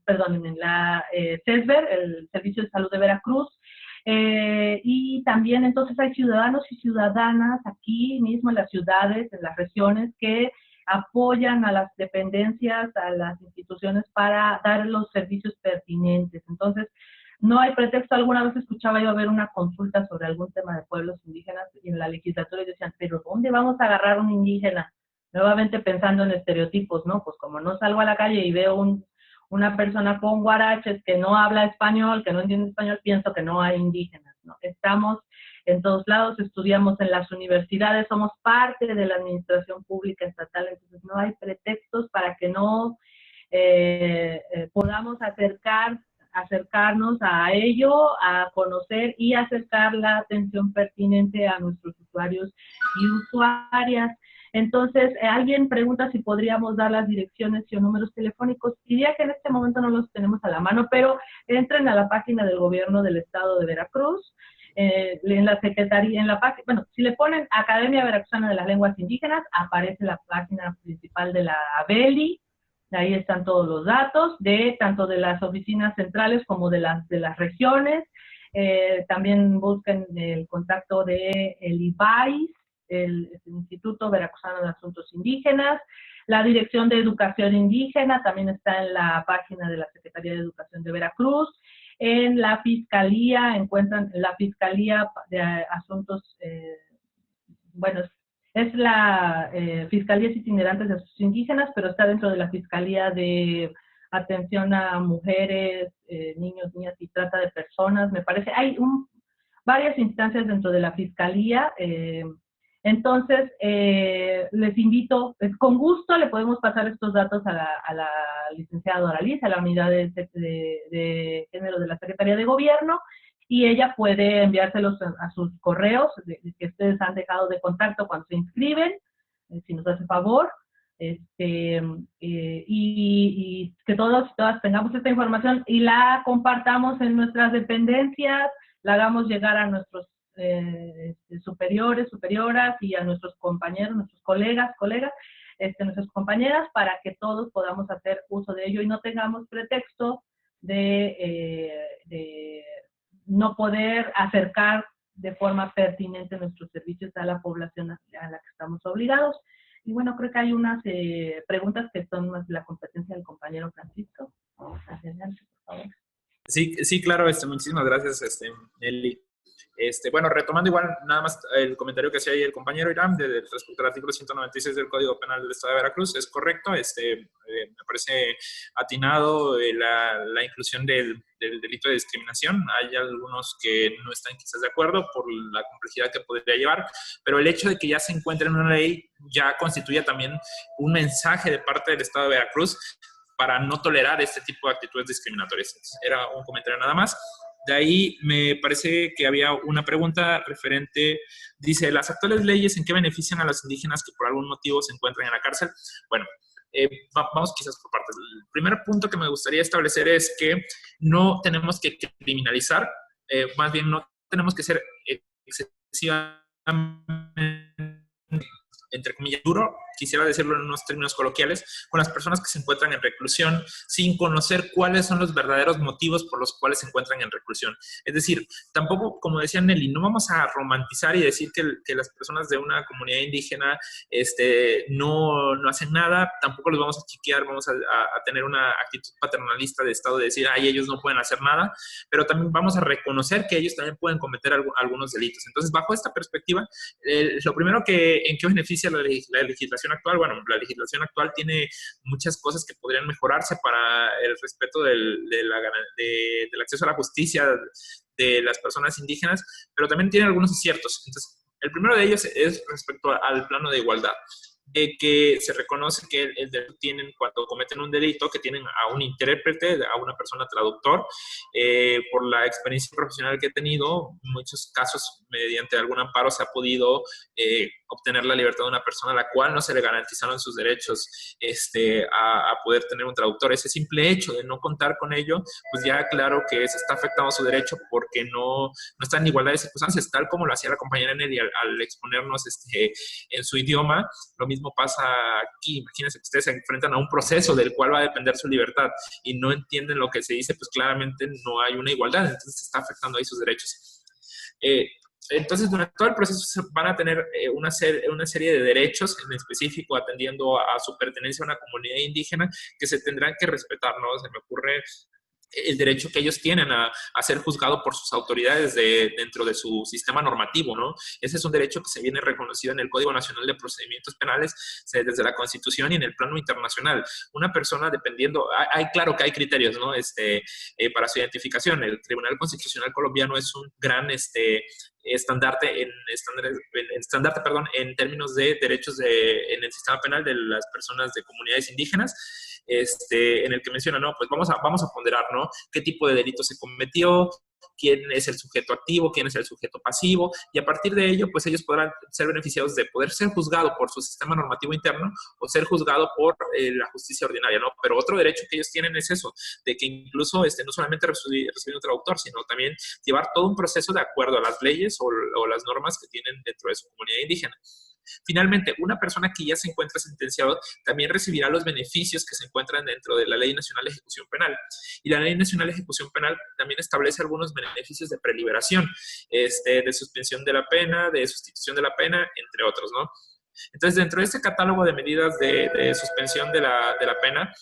en la CESBER, el Servicio de Salud de Veracruz, y también entonces hay ciudadanos y ciudadanas aquí mismo en las ciudades, en las regiones, que apoyan a las dependencias, a las instituciones para dar los servicios pertinentes. Entonces, no hay pretexto. Alguna vez escuchaba yo ver una consulta sobre algún tema de pueblos indígenas y en la legislatura y decían, pero ¿dónde vamos a agarrar un indígena? Nuevamente pensando en estereotipos, ¿no? Pues como no salgo a la calle y veo una persona con guaraches que no habla español, que no entiende español, pienso que no hay indígenas, ¿no? Estamos en todos lados, estudiamos en las universidades, somos parte de la administración pública estatal, entonces no hay pretextos para que no podamos acercarnos a ello, a conocer y acercar la atención pertinente a nuestros usuarios y usuarias. Entonces, alguien pregunta si podríamos dar las direcciones y o números telefónicos. Diría que en este momento no los tenemos a la mano, pero entren a la página del gobierno del estado de Veracruz, en la secretaría, bueno, si le ponen Academia Veracruzana de las Lenguas Indígenas, aparece la página principal de la ABELI. Ahí están todos los datos, tanto de las oficinas centrales como de las regiones. También busquen el contacto de el IBAIS, el Instituto Veracruzano de Asuntos Indígenas. La Dirección de Educación Indígena también está en la página de la Secretaría de Educación de Veracruz. En la Fiscalía, encuentran la Fiscalía de Asuntos, es la Fiscalías Itinerantes de Asuntos Indígenas, pero está dentro de la Fiscalía de Atención a Mujeres, Niños, Niñas y Trata de Personas, me parece. Hay varias instancias dentro de la Fiscalía. Entonces, les invito, con gusto le podemos pasar estos datos a la licenciada Doraliz, a la unidad de género de la Secretaría de Gobierno, y ella puede enviárselos a sus correos que ustedes han dejado de contacto cuando se inscriben, si nos hace favor, y que todos y todas tengamos esta información y la compartamos en nuestras dependencias, la hagamos llegar a nuestros superiores, superioras y a nuestros compañeros, nuestros colegas, nuestras compañeras, para que todos podamos hacer uso de ello y no tengamos pretexto de no poder acercar de forma pertinente nuestros servicios a la población a la que estamos obligados. Y bueno, creo que hay unas preguntas que son más de la competencia del compañero Francisco. Adelante, por favor. Sí, claro, muchísimas gracias, Nelly. Bueno, retomando igual nada más el comentario que hacía ahí el compañero Irán respecto al artículo 196 del Código Penal del Estado de Veracruz, es correcto. Me parece atinado la inclusión del delito de discriminación. Hay algunos que no están quizás de acuerdo por la complejidad que podría llevar, pero el hecho de que ya se encuentre en una ley ya constituye también un mensaje de parte del Estado de Veracruz para no tolerar este tipo de actitudes discriminatorias. Era un comentario nada más. De ahí me parece que había una pregunta referente, dice, ¿las actuales leyes en qué benefician a los indígenas que por algún motivo se encuentran en la cárcel? Bueno, vamos quizás por partes. El primer punto que me gustaría establecer es que no tenemos que criminalizar, más bien no tenemos que ser excesivamente, entre comillas, duro quisiera decirlo en unos términos coloquiales, con las personas que se encuentran en reclusión sin conocer cuáles son los verdaderos motivos por los cuales se encuentran en reclusión. Es decir, tampoco, como decía Nelly, no vamos a romantizar y decir que las personas de una comunidad indígena no hacen nada, tampoco los vamos a chiquear, vamos a tener una actitud paternalista de Estado de decir, ay, ellos no pueden hacer nada, pero también vamos a reconocer que ellos también pueden cometer algunos delitos. Entonces, bajo esta perspectiva, lo primero ¿en qué beneficia la legislación actual? Bueno, la legislación actual tiene muchas cosas que podrían mejorarse para el respeto del acceso a la justicia de las personas indígenas, pero también tiene algunos aciertos. Entonces, el primero de ellos es respecto al plano de igualdad, de que se reconoce que el delito tienen, cuando cometen un delito, que tienen a un intérprete, a una persona traductor. Por la experiencia profesional que he tenido, en muchos casos, mediante algún amparo, se ha podido obtener la libertad de una persona a la cual no se le garantizaron sus derechos a poder tener un traductor. Ese simple hecho de no contar con ello, pues ya claro que se está afectando su derecho porque no está en igualdad de circunstancias, tal como lo hacía la compañera Nelly al exponernos en su idioma. Lo mismo pasa aquí. Imagínense que ustedes se enfrentan a un proceso del cual va a depender su libertad y no entienden lo que se dice, pues claramente no hay una igualdad, entonces se está afectando ahí sus derechos. Entonces, durante todo el proceso van a tener una serie de derechos, en específico atendiendo a su pertenencia a una comunidad indígena, que se tendrán que respetar, ¿no? Se me ocurre el derecho que ellos tienen a ser juzgados por sus autoridades dentro de su sistema normativo, ¿no? Ese es un derecho que se viene reconocido en el Código Nacional de Procedimientos Penales desde la Constitución y en el plano internacional. Una persona, dependiendo, claro que hay criterios, ¿no? Para su identificación. El Tribunal Constitucional colombiano es un gran estandarte en términos de derechos en el sistema penal de las personas de comunidades indígenas, en el que menciona, no, pues vamos a ponderar, ¿no? ¿Qué tipo de delito se cometió? ¿Quién es el sujeto activo? ¿Quién es el sujeto pasivo? Y a partir de ello, pues ellos podrán ser beneficiados de poder ser juzgados por su sistema normativo interno o ser juzgados por la justicia ordinaria, ¿no? Pero otro derecho que ellos tienen es eso, de que incluso no solamente recibir un traductor, sino también llevar todo un proceso de acuerdo a las leyes o las normas que tienen dentro de su comunidad indígena. Finalmente, una persona que ya se encuentra sentenciado también recibirá los beneficios que se encuentran dentro de la Ley Nacional de Ejecución Penal. Y la Ley Nacional de Ejecución Penal también establece algunos beneficios de preliberación, de suspensión de la pena, de sustitución de la pena, entre otros, ¿no? Entonces, dentro de este catálogo de medidas de suspensión de la pena,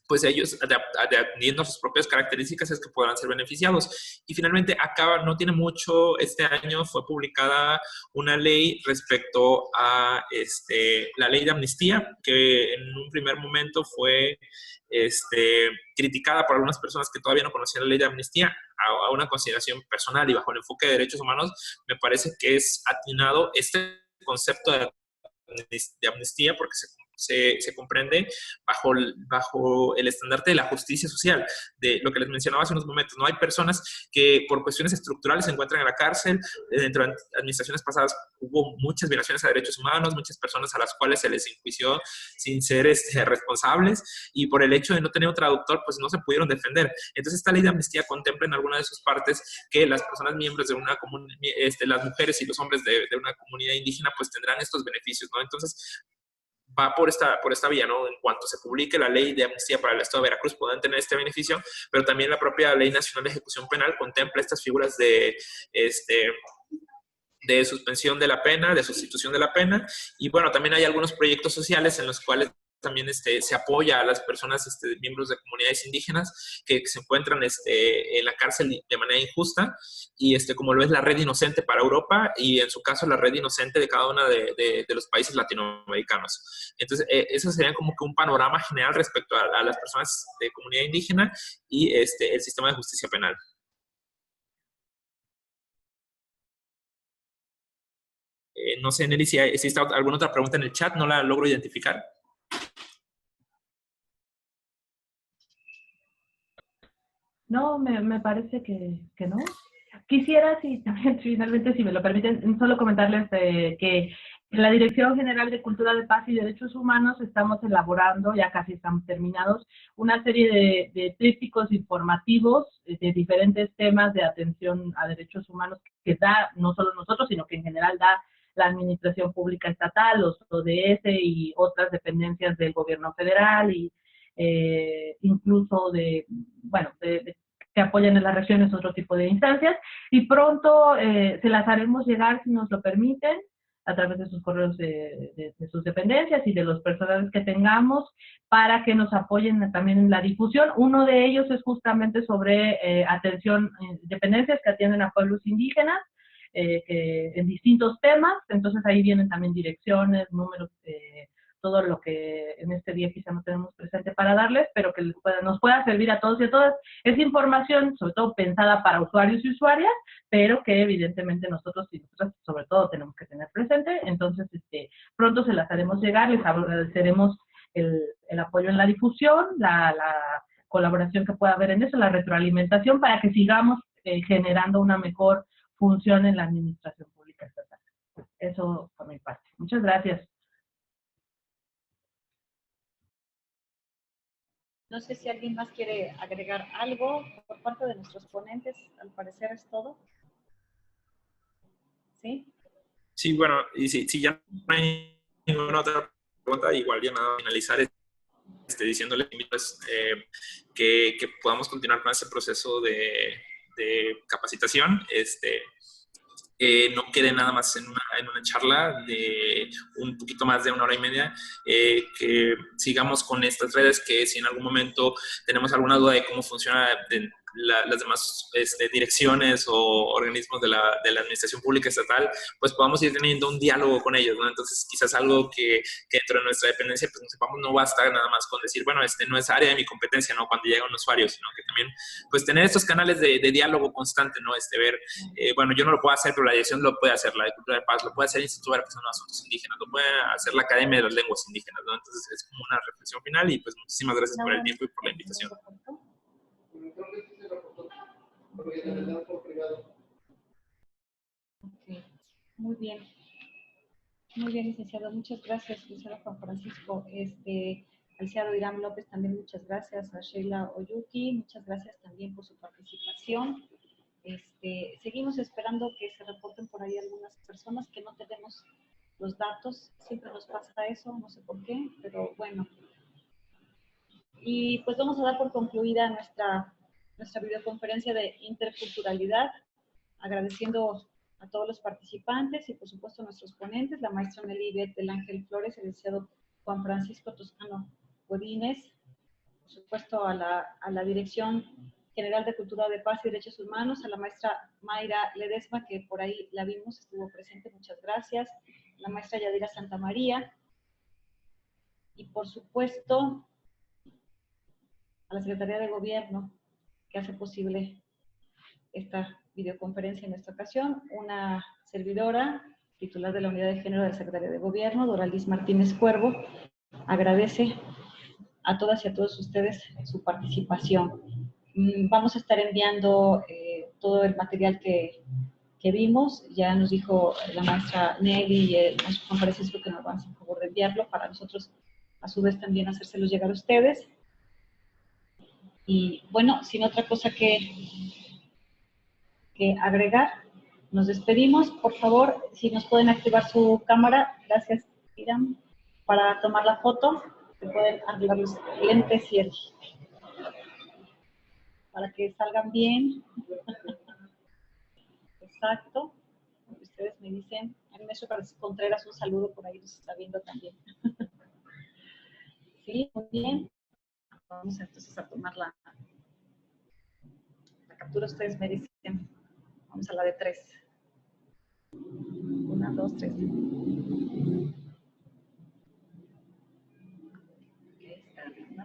pues ellos, atendiendo a sus propias características, es que podrán ser beneficiados. Y finalmente, no tiene mucho, este año fue publicada una ley respecto a la ley de amnistía, que en un primer momento fue criticada por algunas personas que todavía no conocían la ley de amnistía. A una consideración personal y bajo el enfoque de derechos humanos, me parece que es atinado este concepto de amnistía, porque se comprende bajo el estandarte de la justicia social, de lo que les mencionaba hace unos momentos. No hay personas que por cuestiones estructurales se encuentran en la cárcel. Dentro de administraciones pasadas hubo muchas violaciones a derechos humanos, muchas personas a las cuales se les enjuició sin ser responsables, y por el hecho de no tener un traductor, pues no se pudieron defender. Entonces, esta ley de amnistía contempla en alguna de sus partes que las personas miembros de una comunidad, las mujeres y los hombres de una comunidad indígena, pues tendrán estos beneficios, ¿no? Entonces, va por esta vía, ¿no? En cuanto se publique la ley de amnistía para el Estado de Veracruz, podrán tener este beneficio, pero también la propia Ley Nacional de Ejecución Penal contempla estas figuras de suspensión de la pena, de sustitución de la pena, y bueno, también hay algunos proyectos sociales en los cuales también se apoya a las personas, miembros de comunidades indígenas que se encuentran en la cárcel de manera injusta, y como lo es la Red Inocente para Europa, y en su caso la Red Inocente de cada uno de los países latinoamericanos. Entonces, eso sería como que un panorama general respecto a las personas de comunidad indígena y el sistema de justicia penal. No sé, Nelly, si existe alguna otra pregunta en el chat, no la logro identificar. No, me parece que no. Quisiera, también finalmente, si me lo permiten, solo comentarles que en la Dirección General de Cultura de Paz y Derechos Humanos estamos elaborando, ya casi estamos terminados, una serie de trípticos informativos de diferentes temas de atención a derechos humanos que da no solo nosotros, sino que en general da la administración pública estatal, los ODS y otras dependencias del gobierno federal y incluso que apoyan en las regiones otro tipo de instancias, y pronto se las haremos llegar, si nos lo permiten, a través de sus correos de sus dependencias y de los personales que tengamos, para que nos apoyen también en la difusión. Uno de ellos es justamente sobre atención, dependencias que atienden a pueblos indígenas, en distintos temas. Entonces ahí vienen también direcciones, números, todo lo que en este día quizá no tenemos presente para darles, pero que nos pueda servir a todos y a todas. Es información sobre todo pensada para usuarios y usuarias, pero que evidentemente nosotros y nosotras sobre todo tenemos que tener presente. Entonces pronto se las haremos llegar, les agradeceremos el apoyo en la difusión, la colaboración que pueda haber en eso, la retroalimentación, para que sigamos generando una mejor función en la administración pública estatal. Eso por mi parte. Muchas gracias. No sé si alguien más quiere agregar algo por parte de nuestros ponentes. Al parecer es todo. ¿Sí? Sí, bueno, y si ya no hay ninguna otra pregunta, igual ya nada, finalizar diciéndole pues, que podamos continuar con ese proceso de capacitación. No quede nada más en una charla de un poquito más de 1 hora y media, que sigamos con estas redes, que si en algún momento tenemos alguna duda de cómo funciona las demás direcciones o organismos de la administración pública estatal, pues podamos ir teniendo un diálogo con ellos, ¿no? Entonces quizás algo que dentro de nuestra dependencia pues no sepamos, no basta nada más con decir, bueno, no es área de mi competencia, ¿no? Cuando llega un usuario, sino que también pues tener estos canales de diálogo constante, ¿no? Ver, bueno, yo no lo puedo hacer, pero la dirección lo puede hacer, la de Cultura de Paz, lo puede hacer el Instituto de Representación de Asuntos Indígenas, lo puede hacer la Academia de las Lenguas Indígenas, ¿no? Entonces es como una reflexión final y pues muchísimas gracias por el tiempo y por la invitación. Okay. Muy bien. Muy bien, licenciado. Muchas gracias, licenciado Juan Francisco. Al licenciado Irán López también muchas gracias. A Sheila Oyuki, muchas gracias también por su participación. Seguimos esperando que se reporten por ahí algunas personas que no tenemos los datos. Siempre nos pasa eso, no sé por qué, pero bueno. Y pues vamos a dar por concluida nuestra videoconferencia de interculturalidad, agradeciendo a todos los participantes y por supuesto a nuestros ponentes, la maestra Nelly Beth del Ángel Flores, el licenciado Juan Francisco Toscano Godínez, por supuesto a la Dirección General de Cultura de Paz y Derechos Humanos, a la maestra Mayra Ledesma, que por ahí la vimos, estuvo presente, muchas gracias, la maestra Yadira Santamaría, y por supuesto a la Secretaría de Gobierno, que hace posible esta videoconferencia en esta ocasión, una servidora, titular de la Unidad de Género de la Secretaría de Gobierno, Doraliz Martínez Cuervo, agradece a todas y a todos ustedes su participación. Vamos a estar enviando todo el material que vimos. Ya nos dijo la maestra Nelly y el maestro Juan Francisco que nos van a hacer el favor de enviarlo para nosotros, a su vez, también hacérselos llegar a ustedes. Y bueno, sin otra cosa que agregar, nos despedimos. Por favor, si nos pueden activar su cámara, gracias, Irán, para tomar la foto. Se pueden activar los lentes y para que salgan bien. Exacto. Ustedes me dicen, a mí me parece Contreras, un saludo por ahí, nos está viendo también. Sí, muy bien. Vamos entonces a tomar la captura. Ustedes me dicen, vamos a la de 3. 1, 2, 3.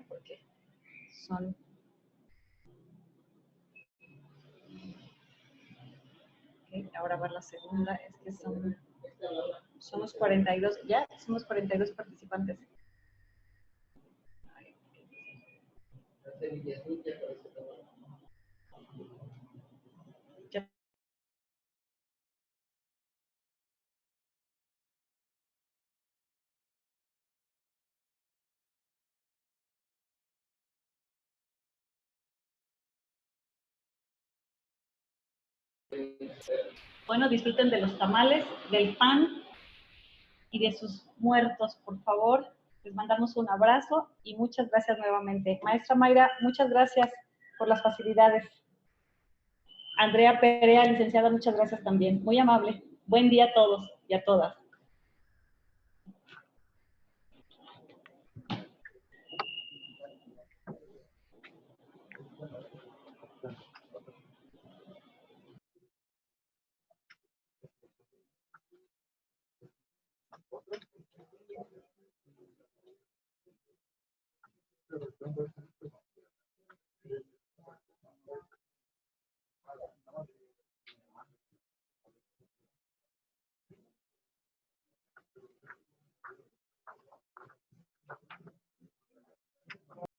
Porque son... Okay, ahora va la segunda, es que somos 42, ya somos 42 participantes. Ya. Bueno, disfruten de los tamales, del pan y de sus muertos, por favor. Les mandamos un abrazo y muchas gracias nuevamente. Maestra Mayra, muchas gracias por las facilidades. Andrea Perea, licenciada, muchas gracias también. Muy amable. Buen día a todos y a todas.